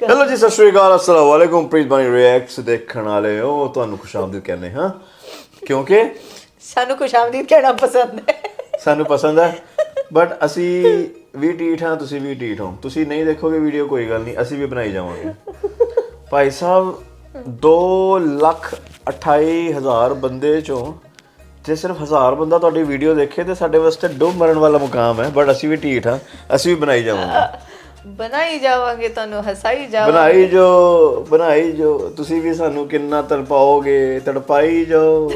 Hello जी, सत श्री अकाल, अस्सलाम वालेकुम। प्रीत बानी रिएक्ट्स देखण वाले हो ਤੁਹਾਨੂੰ ਖੁਸ਼ਾਮਦੀਦ ਕਹਿੰਦੇ ਹਾਂ ਕਿਉਂਕਿ ਸਾਨੂੰ ਖੁਸ਼ਾਮਦੀਦ ਕਹਿਣਾ ਪਸੰਦ ਹੈ। ਸਾਨੂੰ ਪਸੰਦ ਹੈ ਬਟ ਅਸੀਂ ਵੀ ਢੀਠ ਹਾਂ, ਤੁਸੀਂ ਵੀ ਢੀਠ ਹੋ। ਤੁਸੀਂ ਨਹੀਂ ਦੇਖੋਗੇ ਵੀਡੀਓ, ਕੋਈ ਗੱਲ ਨਹੀਂ, ਅਸੀਂ ਵੀ ਬਣਾਈ ਜਾਵਾਂਗੇ। ਭਾਈ ਸਾਹਿਬ 2,28,000 ਬੰਦੇ ਚੋਂ ਜੇ ਸਿਰਫ 1000 ਬੰਦਾ ਤੁਹਾਡੀ ਵੀਡੀਓ ਦੇਖੇ ਤੇ ਸਾਡੇ ਵਾਸਤੇ ਡੁੱਬ ਮਰਨ ਵਾਲਾ ਮੁਕਾਮ ਹੈ। ਬਟ ਅਸੀਂ ਵੀ ਢੀਠ ਹਾਂ, ਅਸੀਂ ਵੀ ਬਣਾਈ ਜਾਵਾਂਗੇ। ਬਣਾਈ ਜਾਵਾਂਗੇ, ਤੁਹਾਨੂੰ ਹਸਾਈ ਬਣਾਈ ਜੋ ਤੁਸੀਂ ਵੀ ਸਾਨੂੰ ਕਿੰਨਾ ਤੜਪਾਓਗੇ, ਤੜਪਾਈ ਜਾਓ।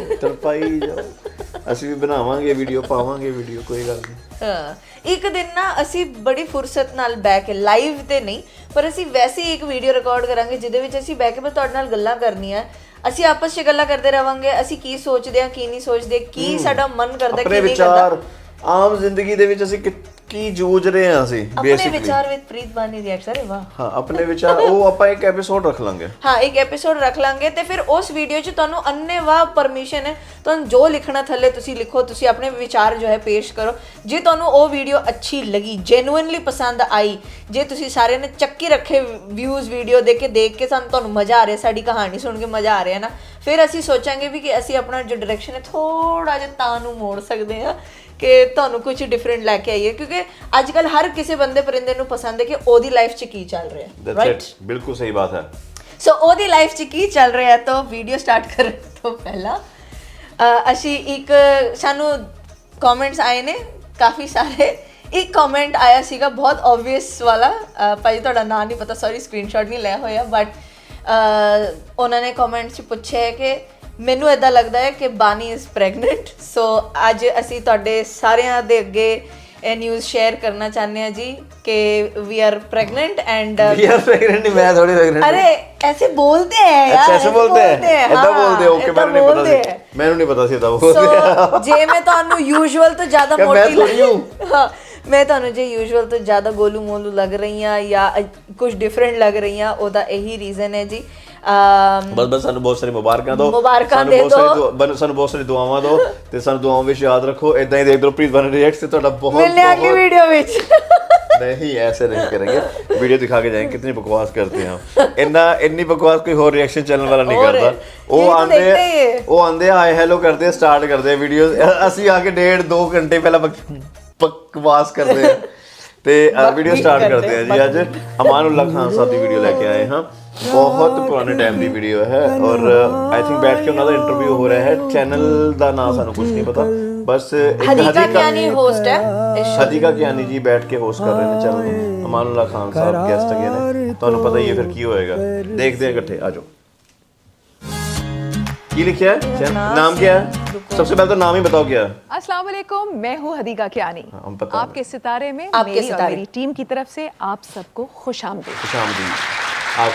ਅਸੀਂ ਵੀ ਬਣਾਵਾਂਗੇ ਵੀਡੀਓ, ਪਾਵਾਂਗੇ ਵੀਡੀਓ, ਕੋਈ ਗੱਲ ਨਹੀਂ। ਹਾਂ, ਇੱਕ ਦਿਨ ਨਾ ਅਸੀਂ ਬੜੀ ਫੁਰਸਤ ਨਾਲ ਬਹਿ ਕੇ, ਲਾਈਵ ਤੇ ਨਹੀਂ ਪਰ ਅਸੀਂ ਵੈਸੇ ਹੀ ਇੱਕ ਵੀਡੀਓ ਰਿਕਾਰਡ ਕਰਾਂਗੇ ਜਿਹਦੇ ਵਿੱਚ ਅਸੀਂ ਬਹਿ ਕੇ ਬਸ ਤੁਹਾਡੇ ਨਾਲ ਗੱਲਾਂ ਕਰਨੀਆਂ। ਅਸੀਂ ਆਪਸ 'ਚ ਗੱਲਾਂ ਕਰਦੇ ਰਵਾਂਗੇ, ਅਸੀਂ ਕੀ ਸੋਚਦੇ ਹਾਂ, ਕੀ ਨਹੀਂ ਸੋਚਦੇ, ਕੀ ਸਾਡਾ ਮਨ ਕਰਦਾ, ਕੀ ਨਹੀਂ ਕਰਦਾ। ਆਮ ਜ਼ਿੰਦਗੀ ਦੇ ਵਿੱਚ ਅਸੀਂ ਕੀ ਜੂਝ ਰਹੇ ਹਾਂ। ਅਸੀਂ ਆਪਣੇ ਵਿਚਾਰ ਵਿੱਚ ਪ੍ਰੀਤ ਬਾਨੀ ਰਿਐਕਟਸ। ਅਰੇ ਵਾਹ, ਹਾਂ, ਆਪਣੇ ਵਿਚਾਰ। ਉਹ ਆਪਾਂ ਇੱਕ ਐਪੀਸੋਡ ਰੱਖ ਲਾਂਗੇ। ਹਾਂ, ਇੱਕ ਐਪੀਸੋਡ ਰੱਖ ਲਾਂਗੇ ਤੇ ਫਿਰ ਉਸ ਵੀਡੀਓ 'ਚ ਤੁਹਾਨੂੰ ਅੰਨੇਵਾਹ ਪਰਮਿਸ਼ਨ ਹੈ, ਤੁਹਾਨੂੰ ਜੋ ਲਿਖਣਾ ਥੱਲੇ ਤੁਸੀਂ ਲਿਖੋ, ਤੁਸੀਂ ਆਪਣੇ ਵਿਚਾਰ ਜੋ ਹੈ ਪੇਸ਼ ਕਰੋ। ਜੇ ਤੁਹਾਨੂੰ ਉਹ ਵੀਡੀਓ ਅੱਛੀ ਲੱਗੀ, ਜੈਨੂਇਨਲੀ ਪਸੰਦ ਆਈ, ਜੇ ਤੁਸੀਂ ਸਾਰਿਆਂ ਨੇ ਚੱਕੀ ਰੱਖੇ ਵਿਊਜ਼ ਵੀਡੀਓ ਦੇਖ ਕੇ ਤੁਹਾਨੂੰ ਮਜ਼ਾ ਆ ਰਿਹਾ, ਸਾਡੀ ਕਹਾਣੀ ਸੁਣ ਕੇ ਮਜ਼ਾ ਆ ਰਿਹਾ ਨਾ, ਫਿਰ ਅਸੀਂ ਸੋਚਾਂਗੇ ਵੀ ਕਿ ਅਸੀਂ ਆਪਣਾ ਜੋ ਡਾਇਰੈਕਸ਼ਨ ਹੈ ਥੋੜਾ ਜਿਹਾ ਤਾਂ ਨੂੰ ਮੋੜ ਸਕਦੇ ਹਾਂ ਕਿ ਤੁਹਾਨੂੰ ਕੁਝ ਡਿਫਰੈਂਟ ਲੈ ਕੇ ਆਈਏ, ਕਿਉਂਕਿ ਅੱਜ ਕੱਲ ਹਰ ਕਿਸੇ ਬੰਦੇ ਪਰਿੰਦੇ ਨੂੰ ਪਸੰਦ ਹੈ ਕਿ ਉਹਦੀ ਲਾਈਫ 'ਚ ਕੀ ਚੱਲ ਰਿਹਾ ਹੈ। ਰਾਈਟ, ਬਿਲਕੁਲ ਸਹੀ ਬਾਤ ਹੈ। ਸੋ ਉਹਦੀ ਲਾਈਫ 'ਚ ਕੀ ਚੱਲ ਰਿਹਾ ਹੈ, ਤਾਂ ਵੀਡੀਓ ਸਟਾਰਟ ਕਰਨ ਤੋਂ ਪਹਿਲਾਂ ਅਸੀਂ ਇੱਕ, ਸਾਨੂੰ ਕਮੈਂਟਸ ਆਏ ਨੇ ਕਾਫੀ ਸਾਰੇ। ਇੱਕ ਕਮੈਂਟ ਆਇਆ ਸੀਗਾ ਬਹੁਤ ਆਬਵੀਅਸ ਵਾਲਾ, ਭਾਈ ਤੁਹਾਡਾ ਨਾਂ ਨਹੀਂ ਪਤਾ, ਸੌਰੀ ਸਕਰੀਨਸ਼ਾਟ ਨਹੀਂ ਲਿਆ ਹੋਇਆ, ਬਟ ਉਹਨਾਂ ਨੇ ਕਮੈਂਟ 'ਚ ਪੁੱਛਿਆ ਹੈ ਕਿ ਮੈਨੂੰ ਇੱਦਾਂ ਲੱਗਦਾ ਹੈ ਕਿ ਬਾਨੀ ਇਜ਼ ਪ੍ਰੈਗਨੈਂਟ। ਸੋ ਅੱਜ ਅਸੀਂ ਤੁਹਾਡੇ ਸਾਰਿਆਂ ਦੇ ਅੱਗੇ ਇਹ ਨਿਊਜ਼ ਸ਼ੇਅਰ ਕਰਨਾ ਚਾਹੁੰਦੇ हैं जी कि वी आर प्रेग्नेंट एंड मैं थोड़ी प्रेग्नेंट। अरे ऐसे बोलते हैं यार, अच्छा ऐसे बोलते हैं, ऐसा बोलते हैं। ओके, मैंने नहीं पता सी, मैंने नहीं पता सी ऐसा बोलते हैं। जे मैं ਤੁਹਾਨੂੰ यूजुअल ਤੋਂ ਜ਼ਿਆਦਾ ਮੋਟੀ ਹਾਂ, ਮੈਂ ਤੁਹਾਨੂੰ ਜੇ ਯੂਜੂਅਲ ਤੋਂ ਜ਼ਿਆਦਾ ਗੋਲੂ ਮੋਲੂ ਲੱਗ ਰਹੀ ਹਾਂ ਜਾਂ ਕੁਝ ਡਿਫਰੈਂਟ ਲੱਗ ਰਹੀ ਹਾਂ, ਉਹਦਾ ਇਹੀ ਰੀਜ਼ਨ ਹੈ ਜੀ। ਬਸ ਸਾਨੂੰ ਬਹੁਤ ਸਾਰੀ ਮੁਬਾਰਕਾਂ ਦਿਓ, ਸਾਨੂੰ ਬਹੁਤ ਸਾਰੀ ਦੁਆਵਾਂ ਦਿਓ ਤੇ ਸਾਨੂੰ ਦੁਆਵਾਂ ਵਿੱਚ ਯਾਦ ਰੱਖੋ। ਇਦਾਂ ਹੀ ਦੇਖਦੇ ਰਹੋ ਪ੍ਰੀਤ ਬਾਨੀ ਰਿਐਕਟਸ ਤੇ ਤੁਹਾਡਾ ਬਹੁਤ ਮਿਲਨੇ ਆ ਅਗਲੀ ਵੀਡੀਓ ਵਿੱਚ। नहीं, ऐसे नहीं करेंगे, वीडियो दिखा के जाएंगे कितनी बकवास करते हैं हम। इतनी बकवास कोई और रिएक्शन चैनल वाला नहीं करता। वो आंदे हाय हेलो करते स्टार्ट करते वीडियो, ਅਸੀਂ ਆ ਕੇ 1.5-2 ਘੰਟੇ ਪਹਿਲਾਂ बकवास करते हैं ਤੇ ਵੀਡੀਓ ਸਟਾਰਟ ਕਰਦੇ हैं जी। ਅੱਜ ਅਮਾਨੁੱਲਾ ਖਾਨ ਸਾਹਿਬ ਦੀ ਵੀਡੀਓ ਲੈ ਕੇ ਆਏ ਹਾਂ। बहुत पुराने टाइम की वीडियो है और आई थिंक बैठ के उन्होंने इंटरव्यू हो रहा है। चैनल का नाम सानू कुछ नहीं पता, बस हदीका कियानी होस्ट है, हदीका कियानी जी बैठ के होस्ट कर रहे हैं चैनल। अमानुल्ला खान साहब गेस्ट अगे ने, तुहानू पता ही है फिर की होएगा। देखते हैं इकट्ठे, आ जाओ। की लिखा है, नाम क्या है? सबसे पहले तो नाम ही बताओ क्या है। अस्सलाम वालेकुम, मैं हूँ हदीका कियानी। आपके सितारे में मेरी और मेरी टीम की तरफ से आप सबको खुशामदीद। आज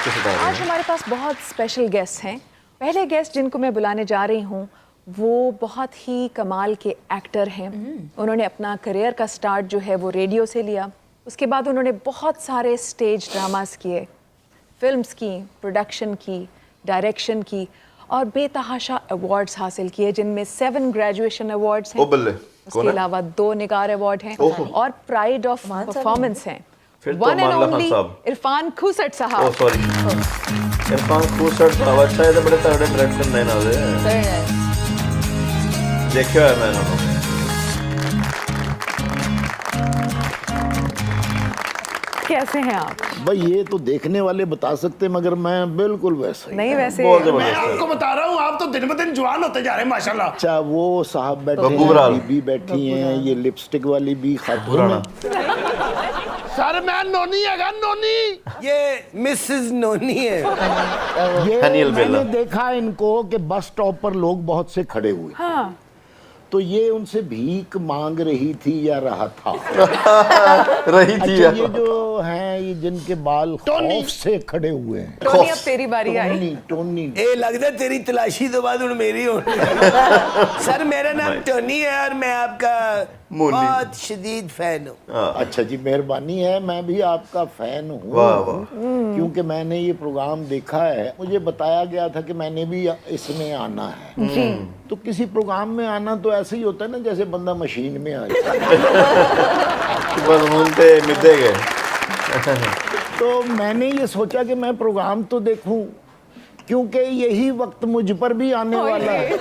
हमारे पास बहुत स्पेशल गेस्ट हैं। पहले गेस्ट जिनको मैं बुलाने जा रही हूँ वो बहुत ही कमाल के एक्टर हैं। उन्होंने अपना करियर का स्टार्ट जो है वो रेडियो से लिया, उसके बाद उन्होंने बहुत सारे स्टेज ड्रामास किए, फिल्म्स की, प्रोडक्शन की, डायरेक्शन की और बेतहाशा अवार्ड्स हासिल किए, जिनमें 7 ग्रेजुएशन अवार्ड्स हैं। उसके अलावा 2 निगार अवार्ड हैं और प्राइड ऑफ परफॉर्मेंस हैं। वन एंड ओनली इरफान खूसट साहब। ओह सॉरी, इरफान खूसट साहब। अच्छा, ये तो बड़े तगड़े डायरेक्टर ने ना दे देखियो है मैंने। कैसे हैं आप? भाई ये तो देखने वाले बता सकते हैं, मगर मैं बिल्कुल वैसा ही नहीं वैसे मैं आपको बता रहा हूँ, आप तो दिन ब दिन जवान होते जा रहे हैं माशाल्लाह। अच्छा, वो साहब बैठे हैं, बीबी बैठी हैं, ये लिपस्टिक वाली भी खातून है। सर मैं नोनी है, नोनी ये मिसेस नोनी है। ये मैंने देखा इनको कि बस स्टॉप पर लोग बहुत से खड़े हुए। हाँ। तो ये उनसे भीख मांग रही थी या रहा था? रही थी। अच्छा, ये जो हैं ये जिनके बाल खौफ से खड़े हुए हैं। टोनी, अब तेरी बारी आई। टोनी ए लगता है तेरी तलाशी तो बाद उन मेरी हो। सर मेरा नाम टोनी है और मैं आपका बहुत शदीद फैन हूँ। अच्छा जी, मेहरबानी है, मैं भी आपका फैन हूँ। क्योंकि मैंने ये प्रोग्राम देखा है, मुझे बताया गया था कि मैंने भी इसमें आना है जी। तो किसी प्रोग्राम में आना तो ऐसे ही होता है ना जैसे बंदा मशीन में आ जाए। बस मुंते मिदे गए। तो मैंने ये सोचा कि मैं प्रोग्राम तो देखूं, क्योंकि यही वक्त मुझ पर भी आने वाला है।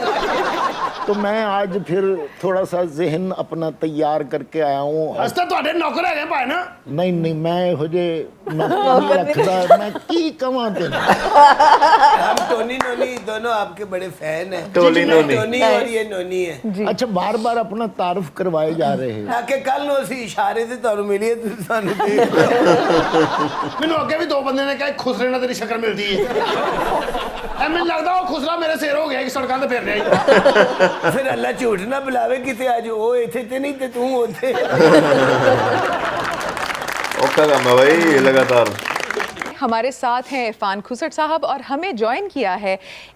तो मैं आज फिर थोड़ा सा जहन अपना तैयार करके आया हूँ। अस्ता ਤੁਹਾਡੇ ਨੌਕਰ ਹੈਗੇ ਭਾਈ ਨਾ? नहीं नहीं, मैं हजे नौकरी रखदा, मैं की कमां ते। हम टोनी नोनी दोनों आपके बड़े फैन हैं। टोनी नोनी। टोनी और ये नोनी है। अच्छा, बार बार अपना तारुफ करवाए जा रहे हैं। ताकि कल ਨੂੰ ਅਸੀਂ ਇਸ਼ਾਰੇ ਤੇ ਤੁਹਾਨੂੰ ਮਿਲੀਏ ਤੁਸੀਂ ਸਾਨੂੰ ਦੇਖ ਲਓ। ਮੈਨੂੰ ਅੱਗੇ ਵੀ ਦੋ ਬੰਦੇ ਨੇ ਕਿਹਾ ਖੁਸਰੇ ਨਾਲ ਤੇਰੀ ਸ਼ਕਲ ਮਿਲਦੀ ਏ। ਐ ਮੈਨੂੰ ਲੱਗਦਾ ਉਹ ਖੁਸਰਾ ਮੇਰੇ ਸਿਰ ਹੋ ਗਿਆ ਕਿ ਸੜਕਾਂ ਤੇ ਫਿਰ ਰਿਹਾ। ਫਿਰ ਅੱਲਾ ਝੂਠ ਨਾ ਬੁਲਾਵੇ ਕਿਤੇ ਅੱਜ ਉਹ ਇੱਥੇ ਤੇ ਨਹੀਂ ਤੇ ਤੂੰ ਉੱਥੇ। औखा काम है भाई लगातार। हमारे साथ हैं इरफान खुसट साहब और हमें ज्वाइन किया है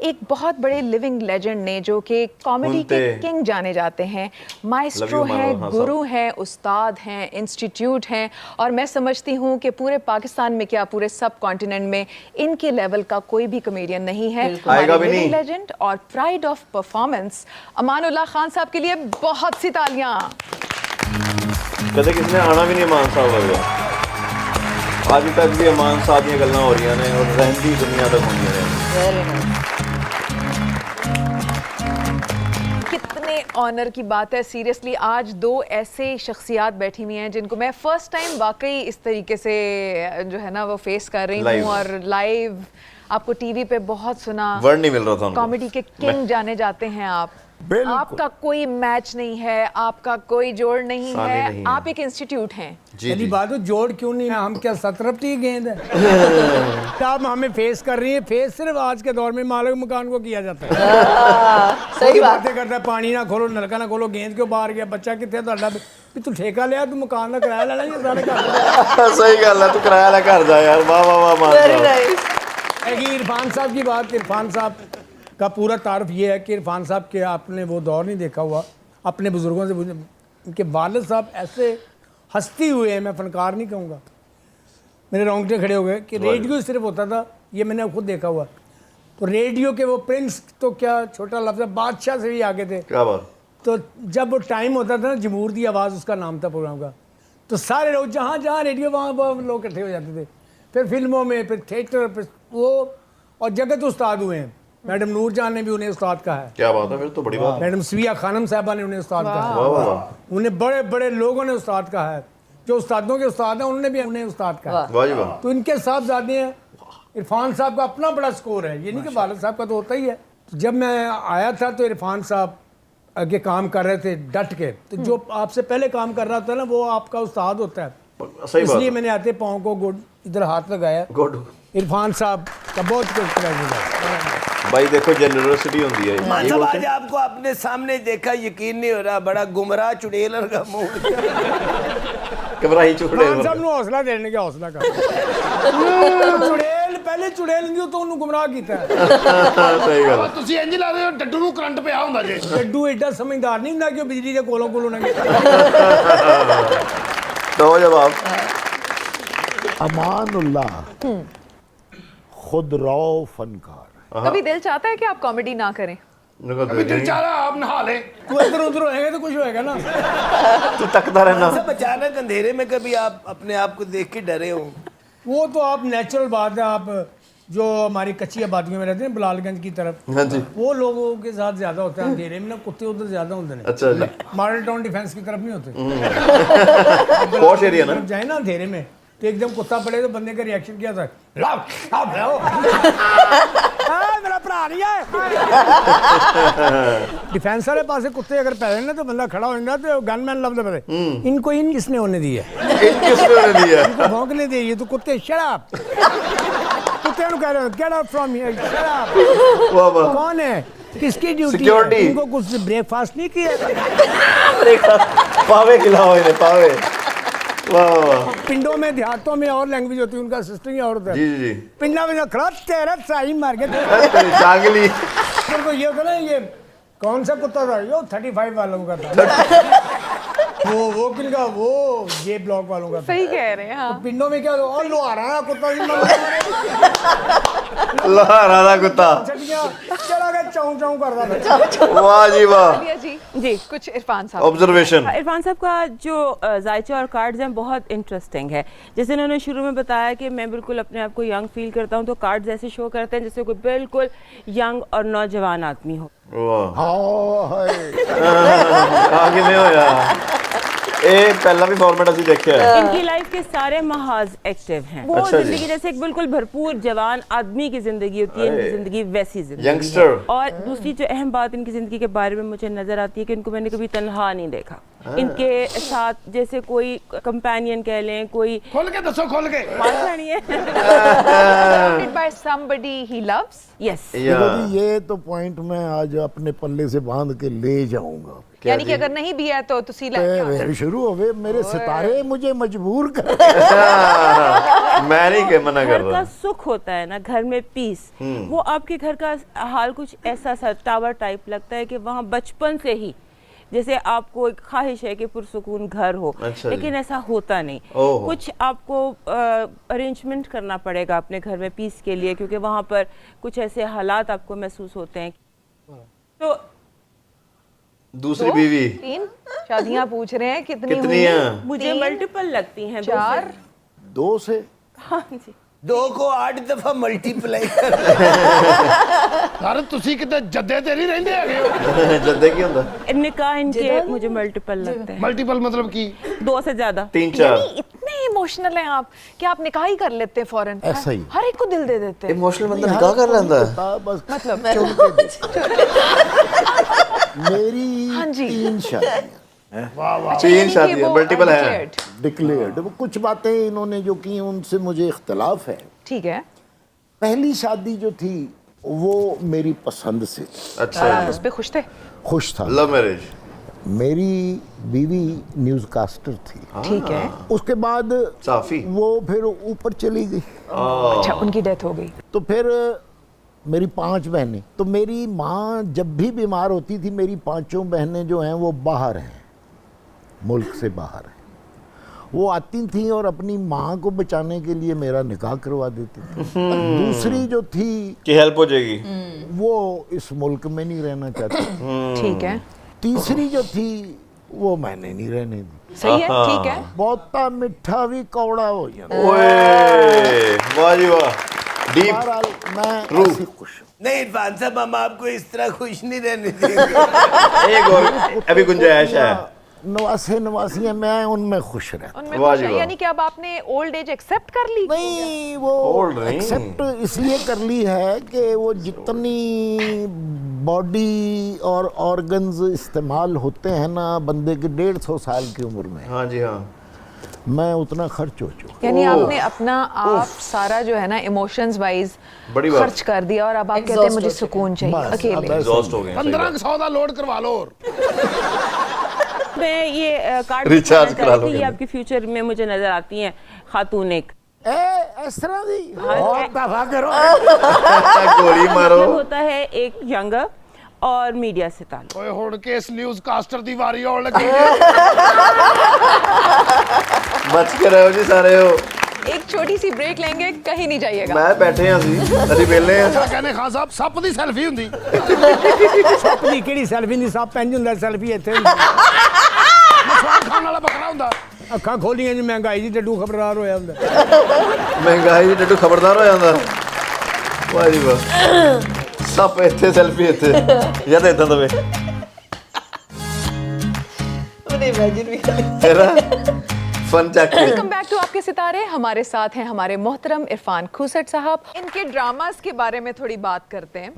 एक बहुत बड़े लिविंग लेजेंड ने जो कि कॉमेडी के किंग जाने जाते हैं। माइस्ट्रो हैं, गुरु हैं, उस्ताद हैं, इंस्टीट्यूट हैं और मैं समझती हूँ कि पूरे पाकिस्तान में क्या पूरे सब कॉन्टिनेंट में इनके लेवल का कोई भी कॉमेडियन नहीं है। आएगा भी लिविंग नहीं। लेजेंड और pride of performance Amanullah Khan साहब के लिए बहुत सी तालियां। कदे किसने आना भी नहीं अमान साहब वर्गा। आज तक भी अमान साहब ਦੀਆਂ ਗੱਲਾਂ ਹੋ ਰਹੀਆਂ ਨੇ ਔਰ ਰਹਿੰਦੀ ਦੁਨੀਆ ਤੱਕ ਹੁੰਦੀਆਂ ਨੇ। Very nice. कितने ऑनर की बात है सीरियसली। आज दो ऐसे शख्सियात बैठी हुई हैं जिनको मैं फर्स्ट टाइम वाकई इस तरीके से जो है ना वो फेस कर रही Live। हूँ और लाइव आपको टीवी पे बहुत सुना। वर्ड नहीं मिल रहा था उनको। कॉमेडी के किंग जाने जाते हैं आप। बिल्कुल। आपका कोई मैच नहीं है, आपका कोई जोड़ नहीं सानी है, नहीं है। आप एक इंस्टीट्यूट हैं। जी पहली जी। बात तो जोड़ क्यों नहीं है, हम क्या 17 की गेंद है। आप हमें फेस कर रही है, फेस सिर्फ आज के दौर में मालिक मकान को किया जाता है। सही बात। बातें करता है, पानी ना खोलो, नलका ना खोलो, गेंद क्यों बाहर गया, बच्चा कितने ਤੁਹਾਡਾ ਵੀ ਤੂੰ ਠੇਕਾ ਲਿਆ, ਤੂੰ ਮਕਾਨ ਦਾ ਕਿਰਾਇਆ ਲੈਣਾ ਜਾਂ ਸਾਰੇ ਘਰ। सही गल है, तू किराया ला घर जा यार। वाह वाह वाह मान वेरी साहब। नाइस। इरफान साहब की बात, इरफान साहब का पूरा तारुफ ये है कि इरफान साहब के आपने वो दौर नहीं देखा हुआ अपने बुजुर्गों से। उनके वालिद साहब ऐसे हंसती हुए हैं, मैं फनकार नहीं कहूँगा, मेरे रोंगटे खड़े हो गए कि रेडियो सिर्फ होता था, ये मैंने खुद देखा हुआ। तो रेडियो के वो प्रिंस तो क्या छोटा लफ्ज़ है, बादशाह से भी आगे थे। क्या बात। तो जब वो टाइम होता था ना, जमूर दी आवाज़ उसका नाम था प्रोग्राम का, तो सारे लोग जहाँ जहाँ रेडियो वहाँ लोग इकट्ठे हो जाते थे। फिर फिल्मों में, फिर थिएटर, फिर वो, और जगत उस्ताद हुए हैं। मैडम नूर जान ने भी उन्हें उस्ताद कहा है। क्या बात है, फिर तो बड़ी बात। मैडम सविया खानम साहबा ने उन्हें उस्ताद कहा वाह वाह। है। उन्हें बड़े बड़े लोगों ने उस्ताद कहा है, जो उस्तादों के उस्ताद हैं उन्होंने भी उन्हें उस्ताद कहा है। वाह जी वाह। तो इनके साहबजादे हैं। इरफान साहब का अपना बड़ा स्कोर है, ये नहीं कि वालिद साहब का तो होता ही है। तो जब मैं आया था तो इरफान साहब आगे काम कर रहे थे डट के। तो जो आपसे पहले काम कर रहा था ना, वो आपका उस्ताद होता है। सही बात। इसलिए मैंने आते पाँव को गुड इधर हाथ लगाया। गुड। इरफान साहब का बहुत कुछ क्रेडिट है। भाई देखो जेनरसिटी होती है। मान साहब आज आपको अपने सामने देखा, यकीन नहीं हो रहा, बड़ा गुमराह चुड़ैल का मुंह। घबराई चुड़ैल। खान साहब ਨੂੰ ਹੌਸਲਾ ਦੇਣ ਕੇ ਹੌਸਲਾ ਕਰ। ਚੁੜੈਲ ਪਹਿਲੇ ਚੁੜੈਲ ਨਹੀਂ ਤੋਂ ਉਹਨੂੰ ਗੁੰਮਰਾਹ ਕੀਤਾ ਹੈ। सही गल। ਤੁਸੀਂ ਇੰਜ ਲਾ ਰਹੇ ਹੋ ਡੱਡੂ ਨੂੰ ਕਰੰਟ ਪਿਆ ਹੁੰਦਾ ਜੇ। ਡੱਡੂ ਐਡਾ ਸਮਝਦਾਰ ਨਹੀਂ ਹੁੰਦਾ ਕਿ ਉਹ ਬਿਜਲੀ ਦੇ ਕੋਲੋਂ ਨਾ दो जवाब। अमानुल्लाह खुद रौ फनकार। कभी दिल चाहता है कि आप कॉमेडी ना करें? बेचारा आप नहा ले, तू इधर उधर होएगा तो कुछ होएगा ना। तू तकता रहना। सब अचानक अंधेरे में कभी आप अपने आप को देख के डरे हो? वो तो आप नेचुरल बात है। आप जो हमारी कच्ची आबादियों में रहते हैं बिलालगंज की तरफ, हाँ जी। वो लोगों के साथ ज्यादा होता है अंधेरे में ना, कुत्ते उधर ज्यादा होते हैं। अच्छा जी। मॉडल टाउन डिफेंस की तरफ नहीं होते। पॉश एरिया ना। जाए ना अंधेरे में तो एकदम कुत्ता पड़े तो बंदे का रिएक्शन क्या था, लाओ लाओ लाओ। मेरा भरा नहीं है। डिफेंस वाले पास कुत्ते अगर पै ना तो बंदा खड़ा हो जाता है, गनमैन लफ्ज पता इनको इन किसने होने दी है, किसने होने दी है? इनको भौंकने दी है। तो कुत्ते शराब कुत्ते कह रहे हो गेट आउट फ्रॉम हियर, शराब। वाह वाह। कौन है, किसकी ड्यूटी Security। है? इनको कुछ ब्रेकफास्ट नहीं किया। पावे खिलाओ इन्हें, पावे। वाह वाह। पिंडों में देहातों में और लैंग्वेज होती है, उनका सिस्टम ही और होता है। जी जी जी। पिंडा में जो खड़ा तेरा साई मार के जागली। तो ये होता ना, ये कौन सा कुत्ता था, यो 35 वालों का था। वो किनका, वो ये ब्लॉक वालों का था। सही कह रहे हैं। हाँ। पिंडों में क्या और लोहारा कुत्ता लहरा कुत्ता। चला गया चाऊं चाऊं कर रहा था। वाह जी वाह, आलिया जी जी कुछ इरफान साहब ऑब्जर्वेशन। इरफान साहब का जो जायचे और कार्ड्स हैं बहुत इंटरेस्टिंग है। जैसे उन्होंने शुरू में बताया कि मैं बिल्कुल अपने आप को यंग फील करता हूँ, तो कार्ड्स ऐसे शो करते हैं जैसे कोई बिल्कुल यंग और नौजवान आदमी हो। वाह, हाय आगे में होया ਇਹ ਪਹਿਲਾਂ ਵੀ ਫਾਰਮੈਟ ਅਸੀਂ ਦੇਖਿਆ ਹੈ। इनकी लाइफ के सारे महाज एक्टिव हैं। वो अच्छा जी। जिंदगी जैसे एक बिल्कुल भरपूर जवान आदमी की जिंदगी होती है, इनकी जिंदगी वैसी जिंदगी यंगस्टर। है। और दूसरी जो अहम बात इनकी जिंदगी के बारे में मुझे नजर आती है कि इनको मैंने कभी तन्हा नहीं देखा। इनके साथ जैसे कोई कंपेनियन कह लें, कोई खोल के दसो, खोल के। बात नहीं है। surrounded by somebody he loves yes, देखो जी, ये तो पॉइंट मैं आज अपने पल्ले से बांध के ले जाऊंगा। यानी कि अगर नहीं भी है तो तुसी फिर शुरू हो गए मेरे सितारे मुझे मजबूर कर। मैं नहीं के मना कर घर का रहा। सुख होता है ना, घर में पीस, वो आपके घर का हाल कुछ ऐसा सा टावर टाइप लगता है कि वहाँ बचपन से ही जैसे आपको एक ख्वाहिश है कि पुरसुकून घर हो। अच्छा लेकिन जी। ऐसा होता नहीं। ओहो। कुछ आपको अरेंजमेंट करना पड़ेगा अपने घर में पीस के लिए, क्योंकि वहाँ पर कुछ ऐसे हालात आपको महसूस होते हैं। तो दूसरी बीवी 3 शादियां पूछ रहे हैं कितनी कितनी हुई? हैं? मुझे मल्टीपल लगती हैं। 4 2 से हाँ जी। 2 को 8 दफा मल्टीप्लाई कर। यार तुसी किते जद्दे ते नहीं रहंदे हैगे हो। जद्दे की ਹੁੰਦਾ? निकाह इनके मुझे मल्टीपल लगते हैं, मल्टीपल मतलब की 2 से ज्यादा। 3-4 इतने इमोशनल हैं आप कि आप निकाह ही कर लेते हैं फौरन। ऐसा ही। हर एक को दिल दे देते हैं। इमोशनल बंदा निकाह कर लेंदा है। बस मतलब चुन के देखो। मेरी हाँ जी। 3 शादियां अच्छा, तीन यानी कि शादियां, वो multiple हैं। declared। डिक्लेयर्ड। वो कुछ बातें इन्होंने जो की उनसे मुझे इख्तलाफ है। ठीक है, पहली शादी जो थी वो मेरी पसंद से थी। अच्छा आप उस पे खुश थे? खुश था। Love marriage. मेरी बीवी न्यूज़कास्टर थी। ठीक है, उसके बाद साफी। वो फिर ऊपर चली गई। अच्छा उनकी डेथ हो गई। तो फिर मेरी 5 बहनें, तो मेरी माँ जब भी बीमार होती थी, मेरी 5 बहनें जो हैं वो बाहर हैं, मुल्क से बाहर हैं। वो आती थी और अपनी माँ को बचाने के लिए मेरा निकाह करवा देती थी। दूसरी जो थी कि हेल्प हो जाएगी। वो इस मुल्क में नहीं रहना चाहती। ठीक है, तीसरी जो थी वो मैंने नहीं रहने दी। सही है, ठीक है। बहुता मिठा भी कौड़ा हो जाता। ओए वाह जी वाह, डीप। बहरहाल मैं ऐसी खुश हूँ। नहीं इरफान साहब, हम आपको इस तरह खुश नहीं रहने देंगे। एक और अभी गुंजाइश है। नवासे नवासियाँ मैं उनमें खुश रहता। उनमें वाह खुश जी है, वाह। यानी कि अब आपने ओल्ड एज एक्सेप्ट कर ली? नहीं, वो Old नहीं। एक्सेप्ट इसलिए कर ली है कि वो जितनी बॉडी और ऑर्गन्स इस्तेमाल होते हैं ना बंदे के 150 साल की उम्र में, हाँ जी हाँ। मैं उतना खर्च हो चुका। यानी आपने अपना आप सारा जो है ना इमोशंस वाइज बड़ी बात। खर्च कर दिया और अब आप कहते हैं मुझे सुकून चाहिए बस, अकेले। अब ऐसे- एग्जॉस्ट हो गए। 1500 का लोड करवा लो। और मैं ये कार्ड रिचार्ज दिखाना करा चाह रही थी, लो ये आपके फ्यूचर में मुझे नजर आती हैं खातून एक। इस तरह दी हाँ, बहुत दफा करो। गोली मारो। मतलब होता है एक यंगर और मीडिया से ताल्लुक। ओए हुण के इस न्यूज़ कास्टर दी वारी आउण लगी है। बच के रहो जी सारे हो। एक छोटी सी ब्रेक लेंगे, कहीं नहीं जाइएगा। मैं बैठे हैं ਅਸੀਂ ਵੇਲੇ ਆ। क्या कहने खान साहब, सप दी सेल्फी हुंदी। सप दी किहड़ी सेल्फी नहीं, सप इंज हुंदा, सेल्फी ਇੱਥੇ ਹੁੰਦੀ। ਮਸਵਾਰ ਖਾਣ ਵਾਲਾ ਬੱਕਰਾ ਹੁੰਦਾ। ਅੱਖਾਂ ਖੋਲੀਆਂ ਜੀ, ਮਹਿੰਗਾਈ ਦੀ ਡੱਡੂ ਖਬਰਦਾਰ ਹੋਇਆ ਹੁੰਦਾ। ਮਹਿੰਗਾਈ ਦੀ ਡੱਡੂ ਖਬਰਦਾਰ ਹੋ ਜਾਂਦਾ। ਵਾਹ ਜੀ ਵਾਹ, ਸੱਪ ਇੱਥੇ ਸੈਲਫੀ ਇੱਥੇ, ਜਾਂ ਤਾਂ ਇਦਾਂ ਦਵੇ ਉਹਨੇ ਇਮੇਜਿਨ ਵੀ ਕਰ ਲਿਆ। ਤੇਰਾ fun check. Welcome back to आपके सितारे। हमारे साथ हैं हमारे मोहतरम इरफान खूसट साहब। इनके ड्रामास के बारे में थोड़ी बात करते हैं।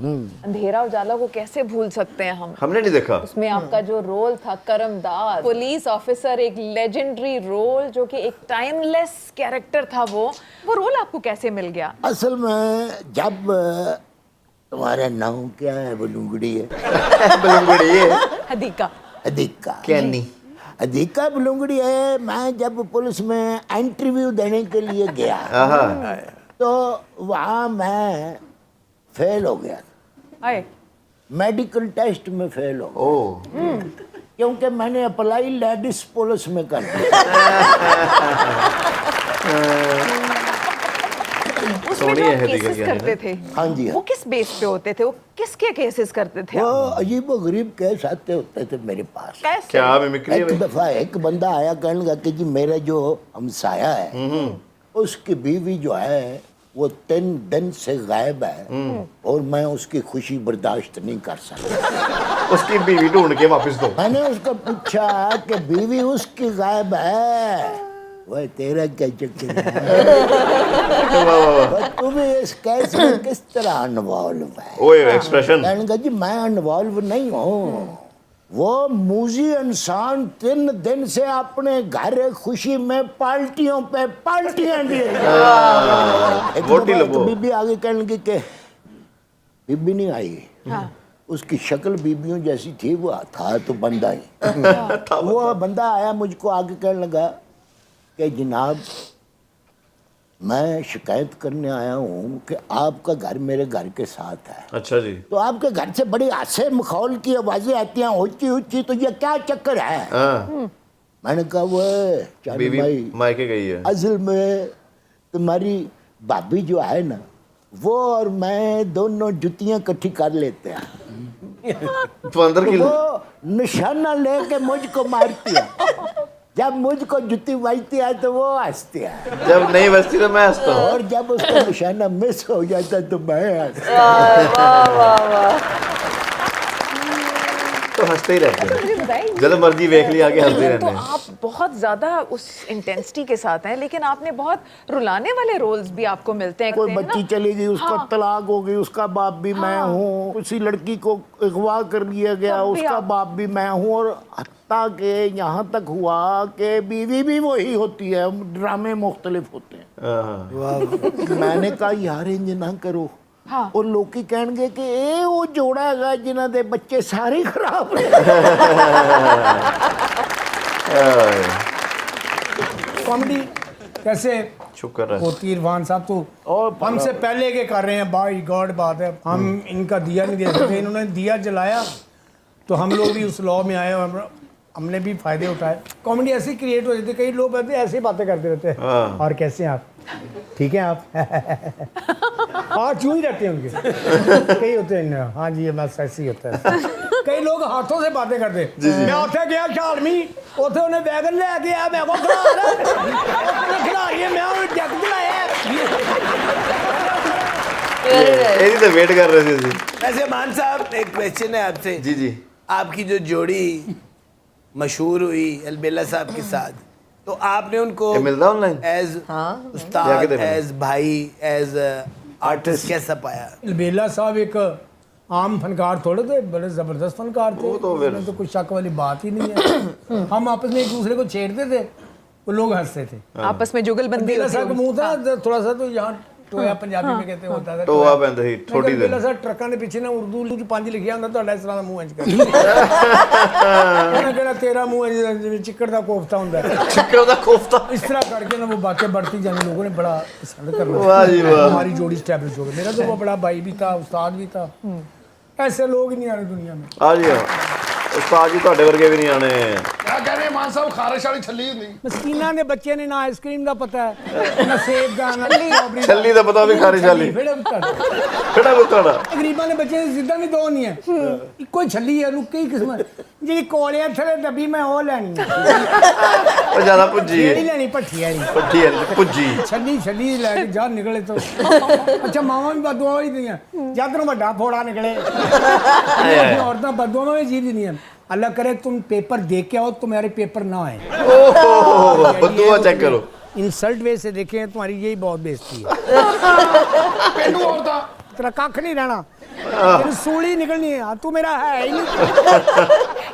अंधेरा उजाला को कैसे भूल सकते हैं हम? हमने नहीं देखा। उसमें आपका जो रोल था करमदाद, पुलिस ऑफिसर, एक लेजेंडरी रोल जो कि एक टाइमलेस कैरेक्टर था। वो रोल आपको कैसे मिल गया? असल में जब तुम्हारा नाम क्या है? बुलुंगड़ी है। बलूंगड़ी है। हदीका। अधिका कैनी। अधिका बुलुंगड़ी है। मैं जब पुलिस में इंटरव्यू देने के लिए गया आहा। तो वहाँ मैं फेल हो गया, आए मेडिकल टेस्ट में फेल हो गया। ओ क्योंकि मैंने अप्लाई लेडीज पुलिस में कर दिया। उसमें जो आप केसेस करते थे, हाँ जी, वो किस बेस पे होते थे? वो किसके केसेस करते थे? वो अजीब व गरीब केस आते होते थे मेरे पास। कैसे? क्या मिमिक्री है एक भाई? दफा एक बंदा आया, कहने लगा कि जी मेरा जो हमसाया है उसकी बीवी जो है वो 3 दिन से गायब है और मैं उसकी खुशी बर्दाश्त नहीं कर सकता। उसकी बीवी ढूंढ के वापस दो। मैंने उसको पूछा कि बीवी उसकी गायब है, वह तेरा क्या चक्कर है? तो तुम इस केस में किस तरह इन्वॉल्व है? ओए एक्सप्रेशन। कहने लगा जी मैं इन्वॉल्व नहीं हूँ, वो मूजी इंसान 3 दिन से अपने घर खुशी में पार्टियों पे पार्टियां दे बीबी आगे कहने लगी कि बीबी नहीं आई। उसकी शक्ल बीबियों जैसी थी, वो था तो बंदा ही। वो बंदा आया मुझको आगे कहने लगा कि जनाब मैं शिकायत करने आया हूँ कि आपका घर मेरे घर के साथ है। अच्छा जी। तो आपके घर से बड़ी हासे मखौल की आवाजें आती हैं, ऊंची ऊंची, तो ये क्या चक्कर है? मैंने कहा वो बीवी मायके गई है। असल में तुम्हारी भाभी जो है ना, वो और मैं दोनों जुतियां इकट्ठी कर लेते हैं। तो अंदर की वो निशाना लेके मुझको मारती है, जब मुझको जुती बजती है तो वो हंसती है, जब नहीं बजती तो मैं हंसता हूँ, और जब उसका निशाना मिस हो जाता तो मैं हंसता। तो हंसते ही रहते हैं, जब मर्जी देख लिया आगे हंसते रहते तो हैं। आप बहुत ज्यादा उस इंटेंसिटी के साथ हैं, लेकिन आपने बहुत रुलाने वाले रोल्स भी आपको मिलते हैं। कोई बच्ची चली गई, उसका तलाक हो गई, उसका बाप भी मैं हूँ। उसी लड़की को अगवा कर लिया गया, उसका बाप भी मैं हूँ। और हत्ता के यहाँ तक हुआ कि बीवी भी वही होती है, ड्रामे मुख्तलिफ होते हैं। मैंने कहा यार इंज ना करो। हाँ। और लोग की कहेंगे कि ए वो जोड़ा है जिन्हों दे बच्चे सारे खराब है। कॉमेडी कैसे शुक्र है। होती है इरफान साहब, तो और हमसे पहले के कर रहे हैं। बाई गॉड बात है, हम इनका दिया नहीं दे सकते। इन्होंने दिया जलाया तो हम लोग भी उस लॉ में आए और हमने भी फायदे उठाए। कॉमेडी ऐसी क्रिएट हो जाती है, कई लोग ऐसे बातें करते रहते हैं। और कैसे हैं आप? ठीक है आप? हाँ चूं ही रहते हैं उनके कई होते हैं। हाँ जी बस ऐसे ही होता है। कई लोग हाथों से बातें करते हैं। मैं उठे गया शालमी, उठे उन्हें बैगन ले गया, मैं को खिला रही है, मैं उन्हें जग चलाया। यही तो वेट कर रहे थे। वैसे मान साहब एक क्वेश्चन है आपसे। जी जी। आपकी जो जोड़ी मशहूर हुई अलबेला साहब के साथ, तो आपने उनको मिलता ऑनलाइन एज उस्ताद, एज भाई, एज आर्टिस्ट कैसा पाया? अलबेला साहब एक आम फनकार थोड़े थे, बड़े जबरदस्त फनकार थे। उसमें तो कुछ शक वाली बात ही नहीं है। हम आपस में एक दूसरे को छेड़ते थे, वो लोग हंसते थे। आपस में जुगलबंदी अलबेला साहब का मुंह था थोड़ा सा, तो यहाँ टोया पंजाबी में कहते होता था। तो आप ऐसे ही छोटी दे अलबेला साहब ट्रਕਾਂ ਦੇ ਪਿੱਛੇ ਨਾ ਉਰਦੂ ਚ 5 ਲਿਖਿਆ ਹੁੰਦਾ, ਤੁਹਾਡਾ ਇਸ ਤਰ੍ਹਾਂ ਦਾ ਮੂੰਹ ਇੰਜ ਕਰ ਉਹਨਾਂ ਕਹਿੰਦਾ ਤੇਰਾ ਮੂੰਹ ਇੰਜ ਜਿਵੇਂ ਚਿੱਕੜ ਦਾ ਕੋਫਤਾ ਹੁੰਦਾ ਹੈ। चिक्कर का कोफ्ता। इस तरह करके ना वो बातें बढ़ती जानी, लोगों ने बड़ा पसंद करना। वाह जी वाह। हमारी जोड़ी स्टैब्लिश हो गई। मेरा तो वो बड़ा भाई भी था, उस्ताद भी था। ऐसे लोग ही नहीं आने दुनिया में। हाँ जी हाँ, उस्ताद जी ਤੁਹਾਡੇ ਵਰਗੇ ਵੀ ਨਹੀਂ ਆਣੇ। क्या कह रहे हैं मान साहब, खारिश वाली छली हुंदी। मस्कीना ने बच्चे ने ना आइसक्रीम का पता है, ना सेब का, ना स्ट्रॉबेरी का। ਛੱਲੀ ਦਾ ਪਤਾ ਵੀ ਖਾਰੀ ਛੱਲੀ। फिर ਕਿਹੜਾ ਬੁੱਤਾੜਾ? ਗਰੀਬਾਂ ਦੇ ਬੱਚੇ ਜਿੱਦਾਂ ਵੀ ਦੋ ਨਹੀਂ ਹੈ, ਇੱਕੋ ਹੀ ਛੱਲੀ ਹੈ, ਉਹਨੂੰ ਕਈ ਕਿਸਮਾਂ। ਜਿਹੜੀ ਕੋਲਿਆਂ ਥਲੇ ਡੱਬੀ ਮੈਂ ਉਹ ਲੈਣੀ ਹੈ। ਉਹ ਜ਼ਿਆਦਾ ਭੁੱਜੀ ਕਿਹੜੀ ਹੈ। ਲੈਣੀ? ਭੱਠੀ ਵਾਲੀ। ਭੁੱਜੀ ਹੈ ਭੁੱਜੀ। ਛੱਲੀ ਲੈ ਕੇ ਜਾ ਨਿਕਲੇ तो। अच्छा मावा भी बदुआ ही ਦੀਆਂ, ਜਦ ਨੂੰ ਵੱਡਾ ਫੋੜਾ ਨਿਕਲੇ। औरतां बदुआ में जीत नहीं है। अल्लाह करे तुम पेपर दे के आओ, तुम्हारे पेपर ना आए। बदुआ चेक करो। इंसल्ट वे से देखें, तुम्हारी यही बहुत बेइज्जती है। पेंडू औरतां तेरा कख नहीं रहना, तेरी सूली निकलनी है। तू मेरा है ही नहीं।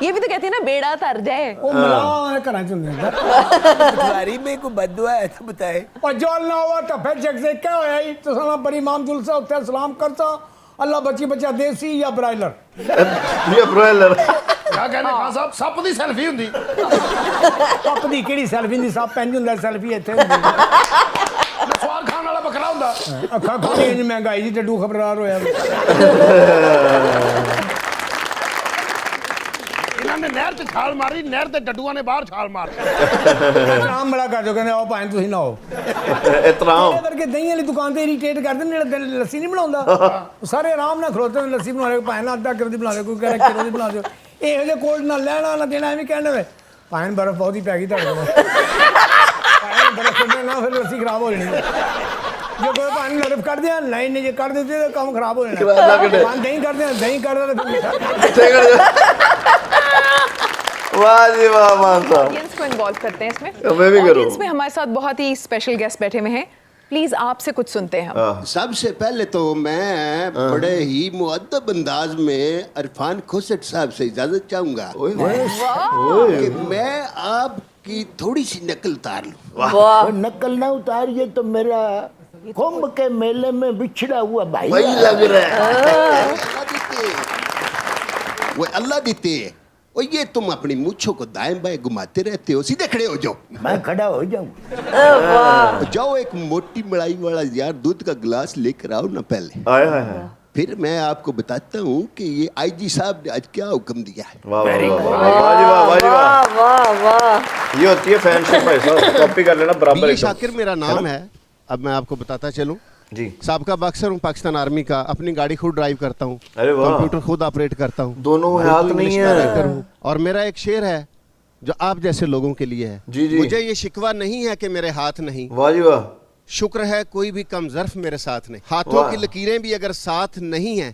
ये भी तो कहते हैं ना, बेड़ा तर जाए। वो मिला घरां च हुंदे। तुम्हारी में कोई बदुआ है तो बताए। और जो ना हुआ तो फिर जग से क्या होया ही तो साला बड़ी इमाम जुलसा उत्ते सलाम करता, अल्लाह बच्ची बच्चा देसी या ब्रायलर। ये ब्रायलर। क्या कहने खान साहब, सप दी सेल्फी हुंदी। सप दी केड़ी सेल्फी दी? सप पैंज हुंदा, सेल्फी इत्थे हुंदी। स्वार खान वाला बकरा हुंदा। अखा खोली इंज महंगाई दी टड्डू खबरदार होया। ਇਹਨਾਂ ਨੇ ਨਹਿਰ 'ਚ ਛਾਲ ਮਾਰੀ, ਨਹਿਰ ਦੇ ਡੱਡੂਆਂ ਨੇ ਬਾਹਰ ਛਾਲ ਮਾਰੀ। ਆਰਾਮ ਬੜਾ ਕਰ ਜੋ ਕਹਿੰਦੇ ਆਓ ਭਾਵੇਂ ਤੁਸੀਂ ਨਾ ਆਓ ਇਤਰਾਮ ਕਰਕੇ ਦਹੀਂ ਵਾਲੀ ਦੁਕਾਨ ਤੇ ਇਰੀਟੇਟ ਕਰਦੇ ਨੇ, ਜਿਹੜਾ ਲੱਸੀ ਨਹੀਂ ਬਣਾਉਂਦਾ ਸਾਰੇ ਆਰਾਮ ਨਾਲ ਖਲੋਤੇ ਨੇ, ਲੱਸੀ ਬਣਾ ਲੈ ਭਾਵੇਂ ਨਾ ਅੱਧਾ ਕਿਲੋ ਦੀ ਬਣਾ ਲੈ, ਕੋਈ ਕਹਿੰਦਾ ਕਿਲੋ ਦੀ ਬਣਾ ਦਿਓ, ਇਹੋ ਜਿਹੇ ਕੋਲ ਨਾ ਲੈਣਾ ਨਾ ਦੇਣਾ, ਐਵੇਂ ਕਹਿੰਦੇ ਵੇ ਭਾਵੇਂ ਬਰਫ਼ ਬਹੁਤੀ ਪੈ ਗਈ ਤੁਹਾਡੇ ਕੋਲ, ਭਾਵੇਂ ਬਰਫ਼ ਕੱਢੇ ਨਾ ਫਿਰ ਲੱਸੀ ਖਰਾਬ ਹੋ ਜਾਣੀ। ਜੇ ਕੋਈ ਪਾਣੀ ਬਰਫ਼ ਕੱਢ ਦਿਆ ਨਹੀਂ ਜੇ ਕੱਢ ਦਿੱਤੇ ਤਾਂ ਕੰਮ ਖਰਾਬ ਹੋ ਜਾਣਾ। ਦਹੀਂ ਕੱਢਦੇ ਦਹੀਂ ਕੱਢਦਾ वाह जी वाह मान साहब। ऑडियंस को इन्वॉल्व करते हैं इसमें। मैं भी करूँ। ऑडियंस में हमारे साथ बहुत ही स्पेशल गेस्ट बैठे हुए हैं, प्लीज आपसे कुछ सुनते हैं हम। सबसे पहले तो मैं बड़े ही मुअद्दब अंदाज में इरफान खोसट साहब से इजाजत चाहूंगा कि मैं आपकी थोड़ी सी नकल उतार लूं। नकल ना उतारिए तो मेरा कुंभ के मेले में बिछड़ा हुआ भाई लग रहा है। वो अल्लाह देते है। और ये तुम अपनी मूंछों को दाएं बाएं घुमाते रहते हो, सीधे खड़े हो जाओ। मैं खड़ा हो जाऊं। जाओ एक मोटी मलाई वाला यार दूध का गिलास लेकर आओ ना पहले। आया है। फिर मैं आपको बताता हूँ कि ये आईजी साहब ने आज क्या हुक्म दिया है। वाह वाह वाह जी वाह, वाह जी वाह, वाह वाह। ये होती है फैनशिप भाई साहब, कॉपी कर लेना बराबर। बीए शाकिर मेरा नाम है। अब मैं आपको बताता चलूं जी। साबका बॉक्सर हूँ पाकिस्तान आर्मी का, अपनी गाड़ी खुद ड्राइव करता हूँ, अरे वाह। कंप्यूटर खुद ऑपरेट करता हूँ, दोनों हाथ नहीं है। और मेरा एक शेर है जो आप जैसे लोगों के लिए है। जी जी। मुझे ये शिकवा नहीं है कि मेरे हाथ नहीं, वाह जी वाह। शुक्र है कोई भी कम ज़र्फ मेरे साथ नहीं। हाथों की लकीरें भी अगर साथ नहीं है,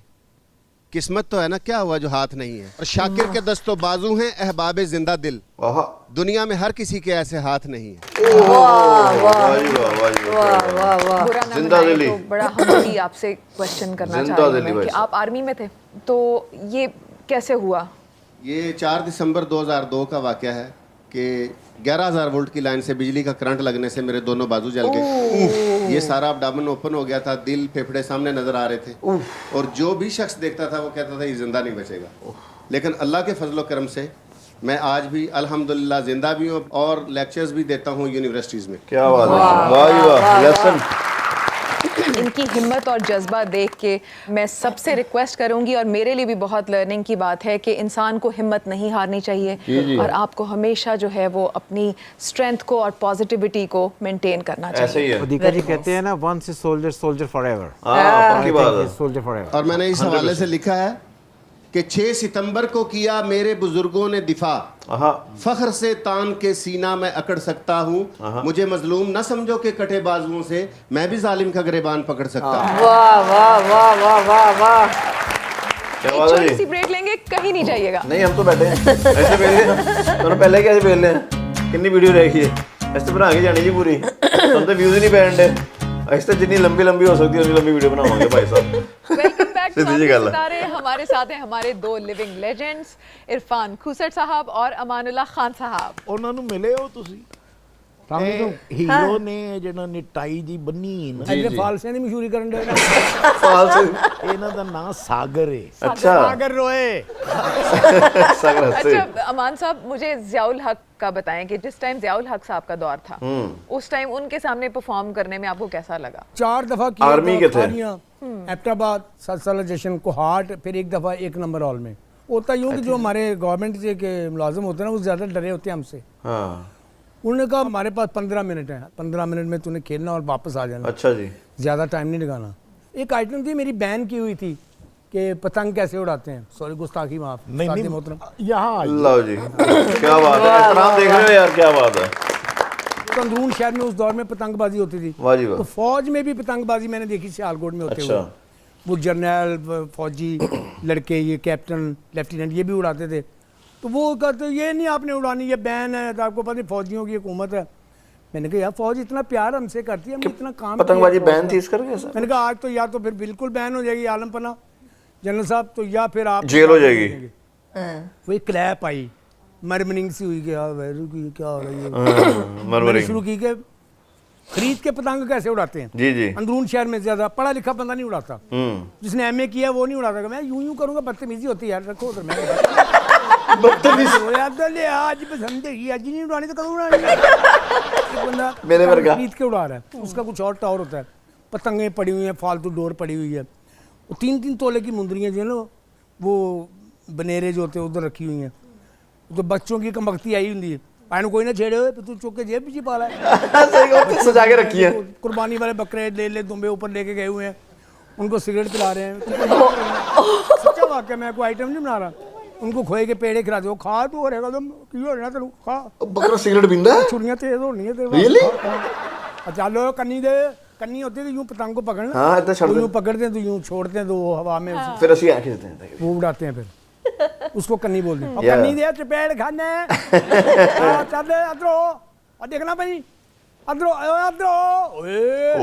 किस्मत तो है ना, क्या हुआ जो हाथ नहीं है। और शाकिर के दस्तों बाजू हैं अहबाब जिंदा दिल, दुनिया में हर किसी के ऐसे हाथ नहीं है। बुरा ना मनाइए तो बड़ा हम आपसे क्वेश्चन करना चाह रहे हैं कि आप आर्मी में थे तो ये कैसे हुआ? ये 4 दिसंबर 2002 का वाकया है कि 11,000 वोल्ट की लाइन से बिजली का करंट लगने से मेरे दोनों बाजू जल गए। ये सारा अब्डामन ओपन हो गया था, दिल फेफड़े सामने नजर आ रहे थे, और जो भी शख्स देखता था वो कहता था ये जिंदा नहीं बचेगा। लेकिन अल्लाह के फजलो करम से मैं आज भी अल्हम्दुलिल्लाह जिंदा भी हूँ और लेक्चर्स भी देता हूँ यूनिवर्सिटीज़ में। क्या बात है, वाह वाह। लेसन इनकी हिम्मत और जज्बा देख के मैं सबसे रिक्वेस्ट करूंगी, और मेरे लिए भी बहुत लर्निंग की बात है कि इंसान को हिम्मत नहीं हारनी चाहिए और आपको हमेशा जो है वो अपनी स्ट्रेंथ को और पॉजिटिविटी को मेंटेन करना चाहिए। ऐसे ही है। दीका जी कहते हैं ना, once is soldier soldier forever. पक्की बात है, सोल्जर फॉरएवर। और मैंने इस हवाले से लिखा है कि 6 सितंबर को किया मेरे बुजुर्गों ने दिफा, फख्र से तान के सीना में अकड़ सकता हूँ, मुझे मजलूम न समझो के कटे बाजुओं से मैं भी जालिम का गिरबान पकड़ सकता हूँ। वाह वाह वाह वाह वाह वाह। क्या बात है छोटी जी? सी ब्रेक लेंगे, कहीं नहीं जाइएगा। नहीं हम तो बैठे हैं ऐसे बेल गए, तो पहले कैसे बेल रहे हैं, कितनी वीडियो रहेगी ऐसे बना के जानी जी पूरी, हम तो व्यूज ही नहीं बैठे ऐसे, जितनी लंबी लंबी हो सकती है उतनी लंबी वीडियो बनावांगे भाई साहब। वेलकम बैक टू सीधी गल है। सितारे। हमारे साथ हैं हमारे 2 लिविंग लेजेंड्स, इरफान खुसट साहब और अमानुल्लाह खान साहब। ਉਹਨਾਂ ਨੂੰ ਮਿਲੇ ਹੋ ਤੁਸੀਂ? ਹੀਰੋ ਨੇ ਜਿਹੜਾ ਨਿਟਾਈ ਦੀ ਬੰਨੀ ਨਾ, ਇਹਦੇ ਫਾਲਸੇ ਦੀ ਮਸ਼ਹੂਰੀ ਕਰਨ ਦੇ। ਇਹਨਾਂ ਦਾ ਨਾਮ ਸਾਗਰ ਹੈ। अच्छा सागर रोए। सागर हंसे। अच्छा अमान साहब, मुझे ज़ियाउल हक का बताएं कि जिस टाइम ज़ियाउल हक साहब का दौर था उस टाइम उनके सामने परफॉर्म करने में आपको कैसा लगा? 4 दफा किया आर्मी के थे। एबटाबाद 7 साल जश्न को हार्ट, फिर एक दफा 1 नंबर हॉल में। होता यूँ कि जो हमारे गवर्नमेंट के मुलाजिम होते हैं ना वो ज़्यादा डरे होते हैं हमसे। उन्होंने कहा हमारे पास 15 मिनट है, 15 मिनट में तूने खेलना और वापस आ जाना। अच्छा जी। ज़्यादा टाइम नहीं लगाना। एक आइटम थी मेरी बैन की हुई थी कि पतंग कैसे उड़ाते हैं, सॉरी गुस्ताखी माफ, नहीं मोहतरम। यहाँ लो जी, क्या बात है, एहतराम देख रहे हो यार, क्या बात है। तो अंदरून शहर में उस दौर में पतंगबाजी होती थी। वाह जी वाह। तो फौज में भी पतंगबाजी मैंने देखी सियालकोट में होते हुए। वो जर्नल फौजी लड़के, ये कैप्टन लेफ्टिनेंट, ये भी उड़ाते थे। तो वो कहते ये नहीं आपने उड़ानी, ये बैन है, तो आपको पता नहीं फौजियों की हुकूमत है। मैंने कहा यार फौज इतना प्यार हमसे करती है, हम इतना काम, पतंगबाजी बैन थी इस करके सर? मैंने कहा आज तो या तो फिर बिल्कुल बैन हो जाएगी आलम पना जनरल साहब, तो या फिर आप जेल हो जाएगी। वो एक क्लैप आई, मरमरिंग सी हुई, क्या हो रही है, मैंने शुरू की कि खरीद के पतंग कैसे उड़ाते हैं। जी जी। अंदरून शहर में ज्यादा पढ़ा लिखा बंदा नहीं उड़ाता, जिसने एमए किया वो नहीं उड़ाता। मैं यूं करूंगा, बदतमीजी होती है यार, रखो उधर। मैं आज पसंद है, आज नहीं उड़ानी तो करो उड़ानी। बंदा मेरे वर्गा खरीद के उड़ा रहा है, उसका कुछ और टावर होता है। पतंगें पड़ी हुई हैं, फालतू डोर पड़ी हुई है, 3-3 तोले की मुंदरियाँ जो है ना, वो बनेरे जो होते हैं उधर रखी हुई हैं। तो बच्चों की कमबख्ती आई होंगी है, एनू कोई ना छेड़े हुए तू चुक के जेब में पा ला। सही बात है, सजा के रखी है। कुर्बानी वाले बकरे ले दुम्बे ऊपर लेके गए हुए हैं, उनको सिगरेट पिला रहे हैं। सच्चा वाकया, मैं कोई आइटम नहीं बना रहा। उनको खोए के पेड़े खिला दो, खा तू हो रहेगा, तुम की हो रहा तेरू खा। बकरा सिगरेट पींदा है? छुरियां तेज होनी है तेरे। रियली? चलो कन्नी दे, कन्नी होती है तो यूं पतंग को पकड़ना। हाँ, इतना छोड़ यूं पकड़ते हैं तो यूं छोड़ते हैं तो वो हवा में फिर असली आंखें देते हैं, वो उड़ाते हैं, फिर उसको कन्नी बोलते हैं। और कन्नी दे चपेड़ खाने चल अदरो और देखना भाई अदरो अदरो ओ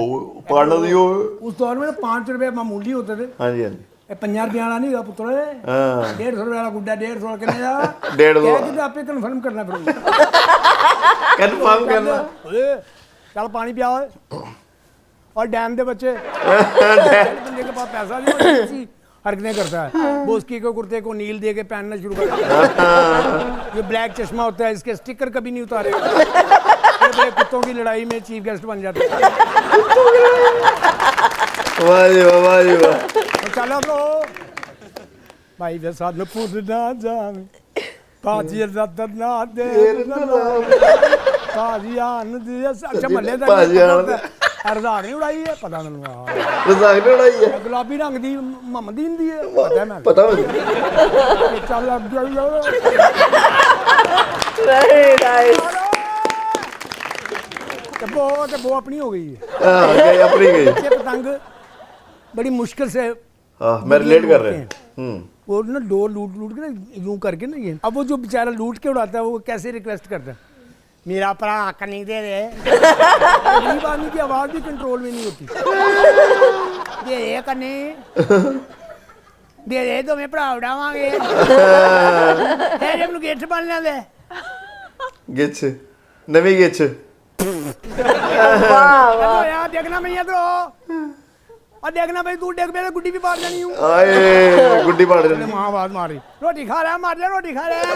पकड़ना दियो। उस दौर में 5 रुपए मामूली होते थे। हाँ जी, हाँ जी। 50 रुपये वाला नहीं हुआ पुत्र, 150 रुपये वाला गुड्डा, 150 के नहीं 150 आप कन्फर्म करना फिर कंफर्म करना। चल पानी पिया और डैम दे बच्चे बंदे के पास पैसा नहीं, हरकतें करता है। वो उसकी को कुर्ते को नील दे के पहनना शुरू कर। ये ब्लैक चश्मा होता है, इसके स्टिकर कभी नहीं उतारेगा। बड़े कुत्तों की लड़ाई में चीफ गेस्ट बन जाता है। वाह जी वाह, वाह जी वाह। चलो तो भाई के साथ में पूछना जान पाजी रत ना दे पाजी आन दे। अच्छा मल्ले दा रज़ाक नहीं उड़ाई है, पता मैनू। रज़ाक नहीं उड़ाई है, गुलाबी रंग दी मोहम्मदीन दी है, पता है मैं पता है। चल अब जाओ। Very nice. वो अपनी हो गई है। हां, अपनी गई। ये पतंग बड़ी मुश्किल से मैं रिलेट कर रहे हैं। वो ना डोर लूट के ना यूं करके ना, ये अब वो जो बेचारा लूट के उड़ाता है वो कैसे रिक्वेस्ट करता है, मेरा भरा कन्नी दे दे। गरीब आदमी की आवाज भी कंट्रोल में नहीं होती। दे दे कन्नी दे दे, तो मैं भरा उड़ावांगे। जब गिच बन लेंदे, गिच नवी गिच। वाह यार, देखना मैं इधर और देखना भाई, तू देख मेरे गुड्डी भी मार जानी हूं। आए गुड्डी मार जानी। मां आवाज मारी, रोटी खा रहा है, मार जा रोटी खा रहा है।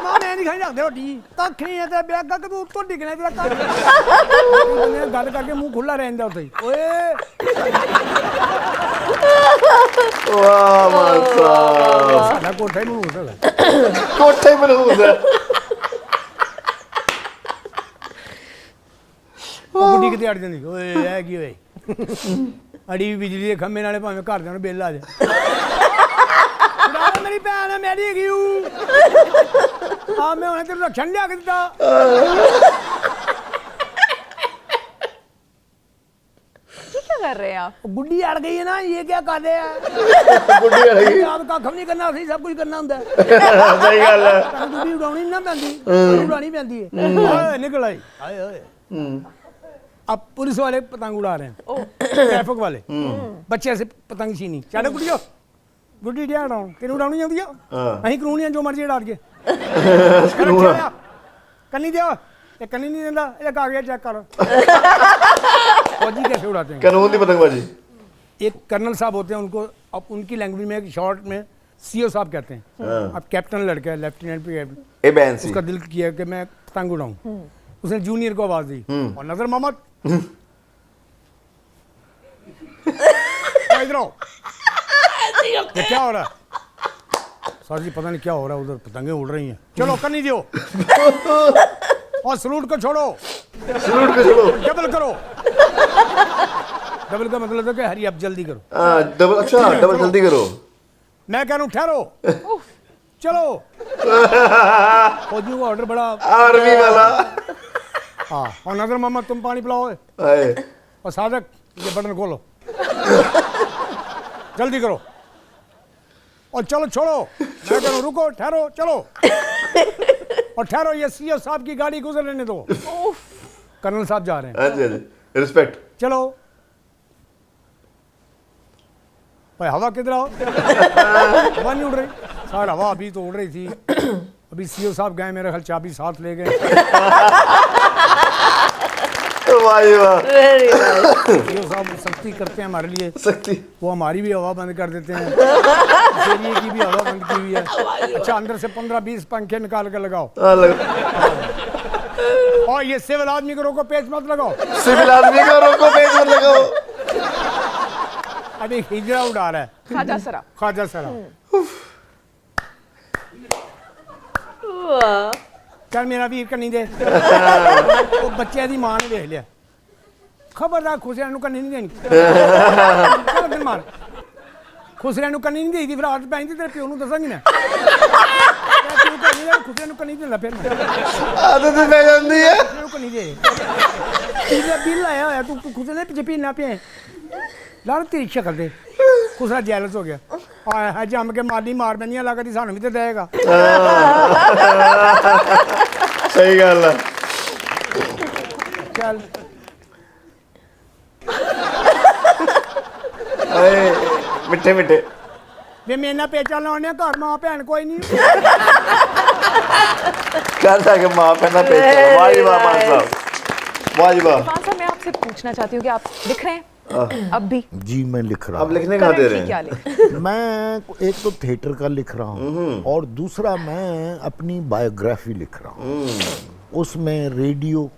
मां मैं नहीं खाई जाते रोटी, कख नहीं है ते बैग का तू तो डिगने तेरा कख। गल करके मुंह खुला रहंदा उते ही। ओए वाह मासा, साडा कोठा ही मनूस है, कोठा ही मनूस है। गुड्डी किते अड़ जांदी, ओए है की ओए अड़ी बिजली के खंभे नाले भावें घर जाने बिल आ जाए। मेरी भैन है, मेरी हैगी हाँ, मैं उन्हें तेरे रक्षण लिया के दिता। क्या कर रहे हैं आप? गुड्डी अड़ गई है ना, ये क्या कर रहे हैं? गुड्डी अड़ गई, आप कख नहीं करना, असली सब कुछ करना होंदा है। सही गल है। गुड्डी उड़ानी ना पैंदी, उड़ानी पैंदी है। निकल आई, आए ओए। अब पुलिस वाले पतंग उड़ा रहे हैं, ट्रैफिक वाले बच्चे से पतंग छीनी। चल गुड्डियो गुड्डी डिया उड़ाऊं, तेन उड़ानी आती है, अं कानूनी है, जो मर्जी उड़ा के कन्नी दियो, कन्नी नहीं देता, ये कागज चेक करो। फौजी कैसे उड़ाते हैं कानून की पतंगबाजी? एक कर्नल साहब होते हैं, उनको अब उनकी लैंग्वेज में शॉर्ट में सीओ साहब कहते हैं। अब कैप्टन लड़का है, लेफ्टिनेंट पे उसका दिल किया कि मैं पतंग उड़ाऊं। उसने जूनियर को आवाज दी, और नजर मोहम्मद इधर आओ। क्या हो रहा है? सर जी पता नहीं क्या हो रहा है, उधर पतंगे उड़ रही हैं। चलो कन्नी दियो और सलूट को छोड़ो, सलूट को छोड़ो, डबल करो। डबल का मतलब है कि हरी अब जल्दी करो। डबल, अच्छा डबल जल्दी करो। मैं कह रहा हूँ ठहरो, चलो। फौजियों का ऑर्डर बड़ा आर्मी वाला। हाँ, और नजर मोहम्मद तुम पानी पिलाओ, और सादक ये बटन खोलो, जल्दी करो और चलो छोड़ो। मैं कह रहा हूँ रुको, ठहरो, चलो और ठहरो, ये सीओ साहब की गाड़ी गुजर लेने दो। कर्नल साहब जा रहे हैं। हाँ जी, रिस्पेक्ट। चलो भाई, हवा किधर आओ, हवा नहीं उड़ रही। सारा हवा अभी तो उड़ रही थी, अभी सीओ साहब गए, मेरे ख्याल चाबी साथ ले गए। सीओ साहब सख्ती करते हैं हमारे लिए, सख्ती, वो हमारी भी हवा बंद कर देते हैं, एरिया की भी हवा बंद की हुई है। अच्छा, अंदर से 15-20 पंखे निकाल के लगाओ। और ये सिविल आदमी को रोको, पेच मत लगाओ, सिविल आदमी को रोको, पेच मत लगाओ। अभी हिजरा उड़ा रहा है, ख्वाजा सरा, ख्वाजा सरा। ਵਾਹ ਚੱਲ ਮੇਰਾ ਵੀਰ ਕੰਨੀ ਦੇ ਉਹ ਬੱਚਿਆਂ ਦੀ ਮਾਂ ਨੇ ਵੇਖ ਲਿਆ ਖਬਰਦਾਰ ਖੁਸਰਿਆਂ ਨੂੰ ਕੰਨੀ ਨਹੀਂ ਦੇਣੀ ਚੱਲ ਫਿਰ ਮਾਰ ਖੁਸਰਿਆਂ ਨੂੰ ਕੰਨੀ ਨਹੀਂ ਦੇਈਦੀ ਫਿਰ ਆਦਤ ਪੈਂਦੀ ਤੇਰੇ ਪਿਓ ਨੂੰ ਦੱਸਾਂਗੀ ਮੈਂ ਤੂੰ ਕੰਨੀ ਦੇ ਖੁਸਰਿਆਂ ਨੂੰ ਕੰਨੀ ਦਿੰਦਾ ਫਿਰ ਮੈਂ ਆਦਤ ਪੈ ਜਾਂਦੀ ਹੈ ਤੂੰ ਕੰਨੀ ਦੇ ਤੇਰਾ ਬਿੱਲ ਆਇਆ ਹੋਇਆ ਤੂੰ ਖੁਸਰੇ ਦੇ ਪਿੱਛੇ ਪੀਣਾ ਪਿਆ ਲੜ ਤੇਰੀ ਸ਼ਕਲ ਦੇ ਖੁਸਰਾ ਜੈਲਸ ਹੋ ਗਿਆ ਆਇਆ ਹੈ ਜੰਮ ਕੇ ਮਾਲੀ ਮਾਰ ਪੈਂਦੀਆਂ ਲੱਗਦੀ ਸਾਨੂੰ ਵੀ ਤੇ ਦੇਗਾ ਸਹੀ ਗੱਲ ਹੈ ਚੱਲ ਓਏ ਮਿੱਠੇ ਮਿੱਠੇ ਵੇ ਮੇਰੇ ਨਾਲ ਪੇਚਾ ਲਾਉਣੇ ਘਰ ਮਾਂ ਭੈਣ ਕੋਈ ਨਹੀਂ कहता है कि माँ पहना पेच वाह जी वाह मान साहब वाह जी वाह इरफान साहब मैं आपसे पूछना चाहती हूँ कि आप लिख रहे हैं अब भी? जी मैं लिख रहा अब लिखने कहाँ दे रहे क्या हैं लिख मैं एक तो थिएटर का लिख रहा हूँ और दूसरा मैं अपनी बायोग्राफी लिख रहा हूँ उसमें radio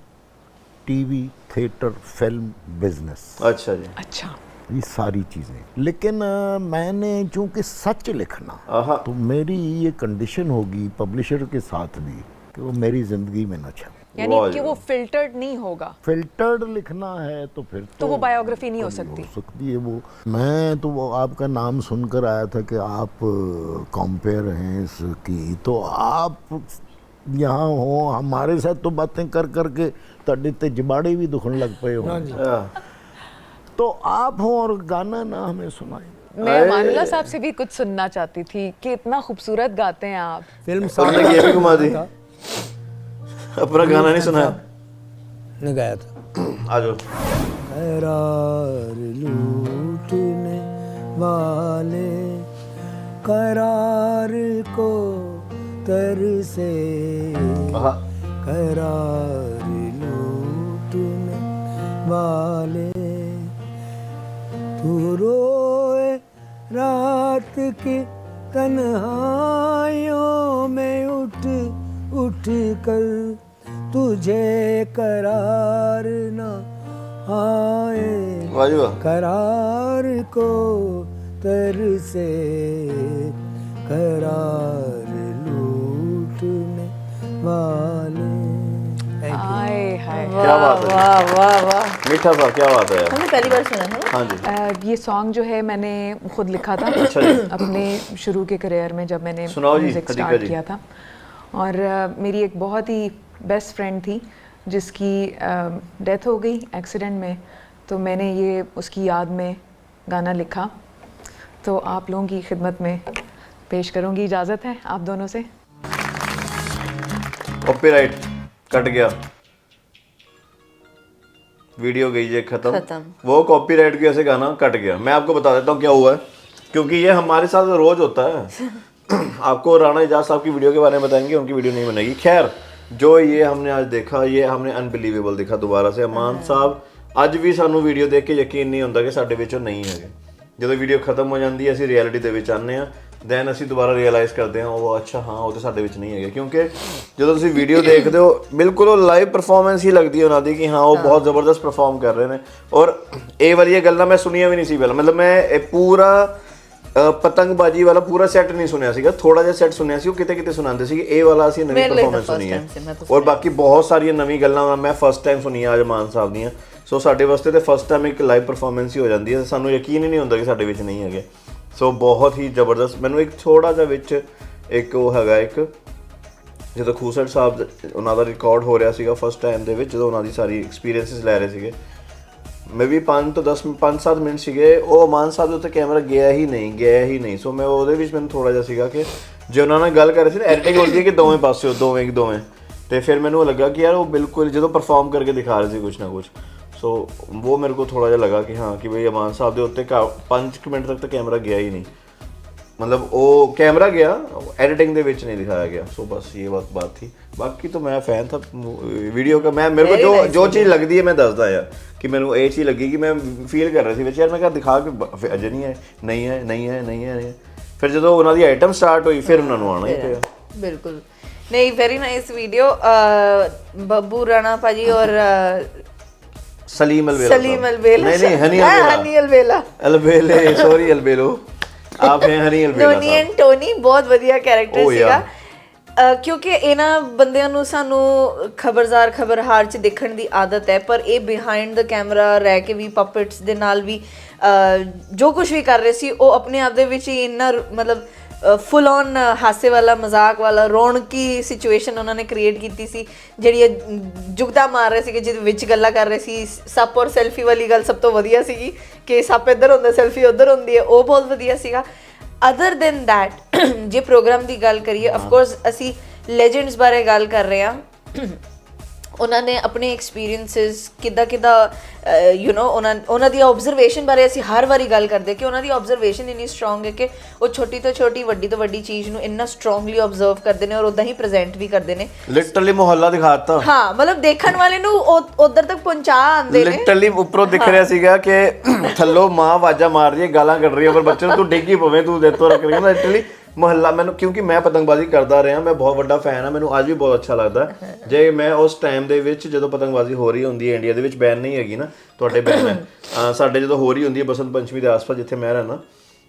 TV theatre film business अच्छा जी अच्छा ये सारी चीज़ें लेकिन मैंने चूंकि सच लिखना तो मेरी ये कंडीशन होगी पब्लिशर के साथ भी कि वो मेरी ज़िंदगी में न छपे यानी कि वो फिल्टर्ड नहीं होगा फिल्टर्ड लिखना है तो फिर तो वो बायोग्राफी नहीं हो सकती है वो मैं तो वो आपका नाम सुनकर आया था कि आप कंपेयर हैं इसकी तो आप यहाँ हो हमारे साथ तो बातें कर करके तड़े ते जबाड़े भी दुखने लग पे हो तो आप हो और गाना ना हमें सुनाए मैं मानुल्लाह साहब से भी कुछ सुनना चाहती थी कि इतना खूबसूरत गाते हैं आप फिल्म हमने ये भी घुमा दी अपना गाना नहीं सुनाया ने गाया था आ जाओ करार लूटने वाले करार को तरसे करार लूटने वाले तू रोए रात की तन्हाइयों में उठ उठ कर तुझे करार न आए करार को तरसे करार लूटने वाले क्या बात है वाह वाह वाह मीठा सा क्या बात है यार हमने पहली बार सुना है हाँ जी ये सॉन्ग जो है मैंने खुद लिखा था अपने शुरू के करियर में जब मैंने म्यूजिक स्टार्ट किया था और मेरी एक बहुत ही बेस्ट फ्रेंड थी जिसकी डेथ हो गई एक्सीडेंट में तो मैंने ये उसकी याद में गाना लिखा तो आप लोगों की खिदमत में पेश करूँगी इजाज़त है आप दोनों से कॉपीराइट कट गया वीडियो गई है खत्म वो कॉपीराइट की वजह से गाना कट गया मैं आपको बता देता हूँ क्या हुआ है क्योंकि ये हमारे साथ रोज होता है आपको राणा एजाज साहब की वीडियो के बारे में बताएंगे उनकी वीडियो नहीं बनेगी खैर जो ये हमने आज देखा ये हमने अनबिलीवेबल देखा दोबारा से अमान साहब ਅੱਜ ਵੀ ਸਾਨੂੰ ਵੀਡੀਓ ਦੇਖ ਕੇ ਯਕੀਨ ਨਹੀਂ ਹੁੰਦਾ ਕਿ ਸਾਡੇ ਵਿੱਚੋਂ ਨਹੀਂ ਹੈਗੇ ਜਦੋਂ ਵੀਡੀਓ ਖਤਮ ਹੋ ਜਾਂਦੀ ਹੈ ਅਸੀਂ ਰਿਐਲਿਟੀ ਦੇ ਵਿੱਚ ਆਉਂਦੇ ਹਾਂ ਦੈਨ ਅਸੀਂ ਦੁਬਾਰਾ ਰਿਅਲਾਈਜ਼ ਕਰਦੇ ਹਾਂ ਉਹ ਅੱਛਾ ਹਾਂ ਉਹ ਤਾਂ ਸਾਡੇ ਵਿੱਚ ਨਹੀਂ ਹੈਗੇ ਕਿਉਂਕਿ ਜਦੋਂ ਤੁਸੀਂ ਵੀਡੀਓ ਦੇਖਦੇ ਹੋ ਬਿਲਕੁਲ ਉਹ ਲਾਈਵ ਪਰਫਾਰਮੈਂਸ ਹੀ ਲੱਗਦੀ ਹੈ ਉਹਨਾਂ ਦੀ ਕਿ ਹਾਂ ਉਹ ਬਹੁਤ ਜ਼ਬਰਦਸਤ ਪਰਫਾਰਮ ਕਰ ਰਹੇ ਨੇ ਔਰ ਇਹ ਵਾਲੀਆਂ ਗੱਲਾਂ ਮੈਂ ਸੁਣੀਆਂ ਵੀ ਨਹੀਂ ਸੀ ਪਹਿਲਾਂ ਮਤਲਬ ਮੈਂ ਇਹ ਪੂਰਾ ਪਤੰਗਬਾਜੀ ਵਾਲਾ ਪੂਰਾ ਸੈੱਟ ਨਹੀਂ ਸੁਣਿਆ ਸੀਗਾ ਥੋੜਾ ਜਿਹਾ ਸੈੱਟ ਸੁਣਿਆ ਸੀ ਉਹ ਕਿਤੇ ਕਿਤੇ ਸੁਣਾਉਂਦੇ ਸੀ ਇਹ ਵਾਲਾ ਅਸੀਂ ਨਵੀਂ ਪਰਫਾਰਮੈਂਸ ਸੁਣੀ ਹੈ ਔਰ ਬਾਕੀ ਬਹੁਤ ਸਾਰੀਆਂ ਨਵੀਂ ਗੱਲਾਂ ਮੈਂ ਫਸਟ ਟਾਈਮ ਸੁਣੀਆਂ ਅੱਜ ਮਾਨ ਸਾਹਿਬ ਦੀਆਂ ਸੋ ਸਾਡੇ ਵਾਸਤੇ ਤੇ ਫਸਟ ਟਾਈਮ ਇੱਕ ਲਾਈਵ ਪਰਫਾਰਮੈਂਸ ਹੀ ਹੋ ਜਾਂਦੀ ਹੈ ਸਾਨੂੰ ਯਕੀਨ ਹੀ ਨਹੀਂ ਹੁੰਦਾ ਕਿ ਸਾਡੇ ਵਿੱਚ ਨਹੀਂ ਹੈਗੇ ਸੋ ਬਹੁਤ ਹੀ ਜ਼ਬਰਦਸਤ ਮੈਨੂੰ ਇੱਕ ਥੋੜਾ ਜਿਹਾ ਵਿੱਚ ਇੱਕ ਉਹ ਹੈਗਾ ਇੱਕ ਜਦੋਂ ਖੂਸਰ ਸਾਹਿਬ ਉਹਨਾਂ ਦਾ ਰਿਕਾਰਡ ਹੋ ਰਿਹਾ ਸੀਗਾ ਫਸਟ ਟਾਈਮ ਦੇ ਵਿੱਚ ਜਦੋਂ ਉਹਨਾਂ ਦੀ ਸਾਰੀ ਐਕਸਪੀਰੀਐਂਸਿਸ ਲੈ ਰਹੇ ਸੀਗੇ ਮੈਂ ਵੀ 5-7 ਮਿੰਟ ਸੀਗੇ ਉਹ ਅਮਾਨ ਸਾਹਿਬ ਦੇ ਉੱਤੇ ਕੈਮਰਾ ਗਿਆ ਹੀ ਨਹੀਂ ਸੋ ਮੈਂ ਉਹਦੇ ਵਿੱਚ ਮੈਨੂੰ ਥੋੜਾ ਜਿਹਾ ਸੀਗਾ ਕਿ ਜੇ ਉਹਨਾਂ ਨਾਲ ਗੱਲ ਕਰ ਰਹੇ ਸੀ ਨਾ ਐਡੀਟਿੰਗ ਹੁੰਦੀ ਹੈ ਕਿ ਦੋਵੇਂ ਪਾਸੇ ਦੋਵੇਂ ਤੇ ਫਿਰ ਮੈਨੂੰ ਲੱਗਾ ਕਿ ਯਾਰ ਉਹ ਬਿਲਕੁਲ ਜਦੋਂ ਪਰਫਾਰਮ ਕਰਕੇ ਦਿਖਾ ਰਹੇ ਸੀ ਕੁਛ ਨਾ ਕੁਛ ਸੋ ਉਹ ਮੇਰੇ ਕੋ ਥੋੜਾ ਜਿਹਾ ਲੱਗਾ ਕਿ ਹਾਂ ਕਿ ਬਈ ਅਮਾਨ ਸਾਹਿਬ ਦੇ ਉੱਤੇ 5 ਮਿੰਟ ਤੱਕ ਤਾਂ ਕੈਮਰਾ ਗਿਆ ਹੀ ਨਹੀਂ मतलब वो कैमरा गया एडिटिंग दे विच नहीं दिखाया गया सो बस ये बात थी बाकी तो मैं फैन था वीडियो का मैं मेरे को जो चीज़ लगती है मैं दसदा यार कि मैंने ये चीज़ लगी कि मैं फील कर रही थी यार मैं क्या दिखा के अजे नहीं है फिर जो उन्होंने आइटम स्टार्ट हुई फिर उन्होंने आना ही पिया बिल्कुल नहीं very nice video Babbu Rana भाजी और सलीम अलबेला नहीं हनी अलबेला सॉरी अलबेलो आप हैं हनी अलबेला टोनी एंड टोनी बहुत बढ़िया कैरेक्टर सीगा ਕਿਉਂਕਿ ਇਹਨਾਂ ਬੰਦਿਆਂ ਨੂੰ ਸਾਨੂੰ ਖਬਰਦਾਰ ਖਬਰਹਾਰ ਚ ਦੇਖਣ ਦੀ ਆਦਤ ਹੈ, ਪਰ ਇਹ ਬਿਹਾਈਂਡ ਦ ਕੈਮਰਾ ਰਹਿ ਕੇ ਵੀ ਪਪਟਸ ਦੇ ਨਾਲ ਵੀ ਜੋ ਕੁਝ ਵੀ ਕਰ ਰਹੇ ਸੀ ਉਹ ਆਪਣੇ ਆਪ ਦੇ ਵਿੱਚ ਹੀ ਇੰਨਾ ਮਤਲਬ ਫੁੱਲ ਔਨ ਹਾਸੇ ਵਾਲਾ ਮਜ਼ਾਕ ਵਾਲਾ ਰੌਣਕੀ ਸਿਚੁਏਸ਼ਨ ਉਹਨਾਂ ਨੇ ਕ੍ਰੀਏਟ ਕੀਤੀ ਸੀ, ਜਿਹੜੀ ਜੁਗਤਾ ਮਾਰ ਰਹੇ ਸੀ ਕਿ ਜਿਹਦੇ ਵਿੱਚ ਗੱਲਾਂ ਕਰ ਰਹੇ ਸੀ। ਸੱਪ ਔਰ ਸੈਲਫੀ ਵਾਲੀ ਗੱਲ ਸਭ ਤੋਂ ਵਧੀਆ ਸੀਗੀ ਕਿ ਸੱਪ ਇੱਧਰ ਹੁੰਦਾ ਸੈਲਫੀ ਉੱਧਰ ਹੁੰਦੀ ਹੈ, ਉਹ ਬਹੁਤ ਵਧੀਆ ਸੀਗਾ। ਅਦਰ ਦੈਨ ਦੈਟ ਜੇ ਪ੍ਰੋਗਰਾਮ ਦੀ ਗੱਲ ਕਰੀਏ, ਅਫਕੋਰਸ ਅਸੀਂ ਲੈਜੈਂਡਸ ਬਾਰੇ ਗੱਲ ਕਰ ਰਹੇ ਹਾਂ, ਉਹਨਾਂ ਨੇ ਆਪਣੇ ਐਕਸਪੀਰੀਐਂਸਿਸ ਕਿੱਦਾਂ ਯੂ نو ਉਹਨਾਂ ਦੀ ਆਬਜ਼ਰਵੇਸ਼ਨ ਬਾਰੇ ਅਸੀਂ ਹਰ ਵਾਰੀ ਗੱਲ ਕਰਦੇ ਕਿ ਉਹਨਾਂ ਦੀ ਆਬਜ਼ਰਵੇਸ਼ਨ ਇੰਨੀ ਸਟਰੋਂਗ ਹੈ ਕਿ ਉਹ ਛੋਟੀ ਤੋਂ ਛੋਟੀ ਵੱਡੀ ਤੋਂ ਵੱਡੀ ਚੀਜ਼ ਨੂੰ ਇੰਨਾ ਸਟਰੋਂਗਲੀ ਆਬਜ਼ਰਵ ਕਰਦੇ ਨੇ ਔਰ ਉਦਾਂ ਹੀ ਪ੍ਰੈਜ਼ੈਂਟ ਵੀ ਕਰਦੇ ਨੇ। ਲਿਟਰਲੀ ਮੁਹੱਲਾ ਦਿਖਾਤਾ। ਹਾਂ, ਮਤਲਬ ਦੇਖਣ ਵਾਲੇ ਨੂੰ ਉਧਰ ਤੱਕ ਪਹੁੰਚਾ ਆਂਦੇ ਨੇ। ਲਿਟਰਲੀ ਉੱਪਰੋਂ ਦਿਖ ਰਿਹਾ ਸੀਗਾ ਕਿ ਥੱਲੋਂ ਮਾਂ ਆਵਾਜ਼ਾਂ ਮਾਰ ਰਹੀ ਹੈ, ਗਾਲਾਂ ਕੱਢ ਰਹੀ ਹੈ, ਪਰ ਬੱਚੇ ਨੂੰ ਤੂੰ ਡਿੱਗੀ ਪਵੇਂ, ਤੂੰ ਦੇਤੋਂ ਰੱਖ ਰਹੀ ਹੈ। ਲਿਟਰਲੀ ਮੁਹੱਲਾ ਮੈਨੂੰ, ਕਿਉਂਕਿ ਮੈਂ ਪਤੰਗਬਾਜ਼ੀ ਕਰਦਾ ਰਿਹਾ, ਮੈਂ ਬਹੁਤ ਵੱਡਾ ਫੈਨ ਹਾਂ, ਮੈਨੂੰ ਅੱਜ ਵੀ ਬਹੁਤ ਅੱਛਾ ਲੱਗਦਾ। ਜੇ ਮੈਂ ਉਸ ਟਾਈਮ ਦੇ ਵਿੱਚ ਜਦੋਂ ਪਤੰਗਬਾਜ਼ੀ ਹੋ ਰਹੀ ਹੁੰਦੀ ਹੈ, ਇੰਡੀਆ ਦੇ ਵਿੱਚ ਬੈਨ ਨਹੀਂ ਹੈਗੀ ਨਾ, ਤੁਹਾਡੇ ਬੈਨ ਹੈ, ਸਾਡੇ ਜਦੋਂ ਹੋ ਰਹੀ ਹੁੰਦੀ ਹੈ ਬਸੰਤ ਪੰਚਮੀ ਦੇ ਆਸ-ਪਾਸ ਜਿੱਥੇ ਮੈਂ ਰਹਿਣਾ,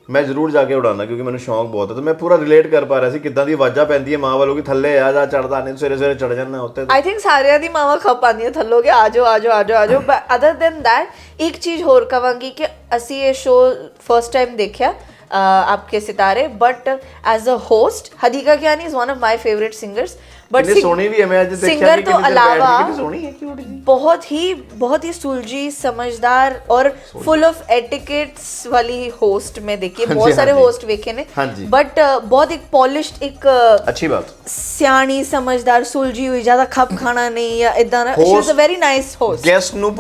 ਮੈਂ ਜ਼ਰੂਰ ਜਾ ਕੇ ਉਡਾਉਂਦਾ ਕਿਉਂਕਿ ਮੈਨੂੰ ਸ਼ੌਂਕ ਬਹੁਤ ਹੈ। ਤਾਂ ਮੈਂ ਪੂਰਾ ਰਿਲੇਟ ਕਰ ਪਾ ਰਿਹਾ ਸੀ ਕਿੱਦਾਂ ਦੀ ਆਵਾਜ਼ਾਂ ਪੈਂਦੀ ਹੈ ਮਾਂ ਵੱਲੋਂ ਕਿ ਥੱਲੇ ਆ ਜਾ, ਚੜਦਾ ਨਹੀਂ, ਸਵੇਰੇ ਸਵੇਰੇ ਚੜ ਜਾਣਾ ਉੱਤੇ। ਆਈ ਥਿੰਕ ਸਾਰਿਆਂ ਦੀ ਮਾਵਾਂ ਖੱਪ ਆਉਂਦੀਆਂ ਥੱਲੋਂ ਕਿ ਆ ਜਾਓ ਆ ਜਾਓ ਆ ਜਾਓ ਆ ਜਾਓ। ਬਟ ਅਦਰ ਦੈਨ ਦੈਟ ਇੱਕ ਚੀਜ਼ ਹੋਰ ਕਵਾਂਗੀ ਕਿ ਅਸੀਂ ਇਹ ਸ਼ੋਅ ਫਸਟ ਟਾਈਮ ਦੇਖਿਆ आपके सितारे, but as a host Hadiqa Kiani is one of my favourite singers. But सोनी भी है, मैं आज देखा सिंगर तो अलावा सोनी है, क्यों बहुत ही सुलझी समझदार और फुल ऑफ एटिकेट्स वाली होस्ट में देखी है। बहुत सारे होस्ट देखे ने, बट बहुत एक पॉलिश्ड, एक अच्छी बात, सियाणी समझदार सुलझी हुई, ज्यादा खप खाना नहीं या इदा ना। She is a very nice host. Guest नु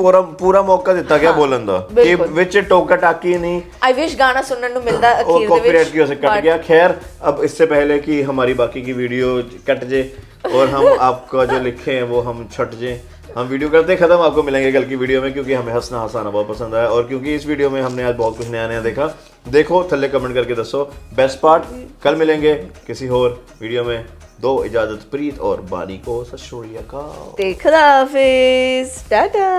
पूरा मौका दिता गया बोलन दा कि विच टोका टाकी नहीं। आई विश गाना सुनने नु मिलदा अखीर दे विच, कॉपीराइट की वजह से कट गया। खैर, अब इससे पहले कि हमारी बाकी की वीडियो कट जाए और हम आपका जो लिखे हैं वो हम छट जाए, हम वीडियो करते खत्म, आपको मिलेंगे कल की वीडियो में, क्योंकि हमें हंसना हंसाना बहुत पसंद आया और क्योंकि इस वीडियो में हमने आज बहुत कुछ नया नया देखा। देखो थल्ले कमेंट करके दसो बेस्ट पार्ट। कल मिलेंगे किसी और वीडियो में। दो इजाजत प्रीत और बानी को। सत श्री अकाल। खुदा हाफिज़, टाटा।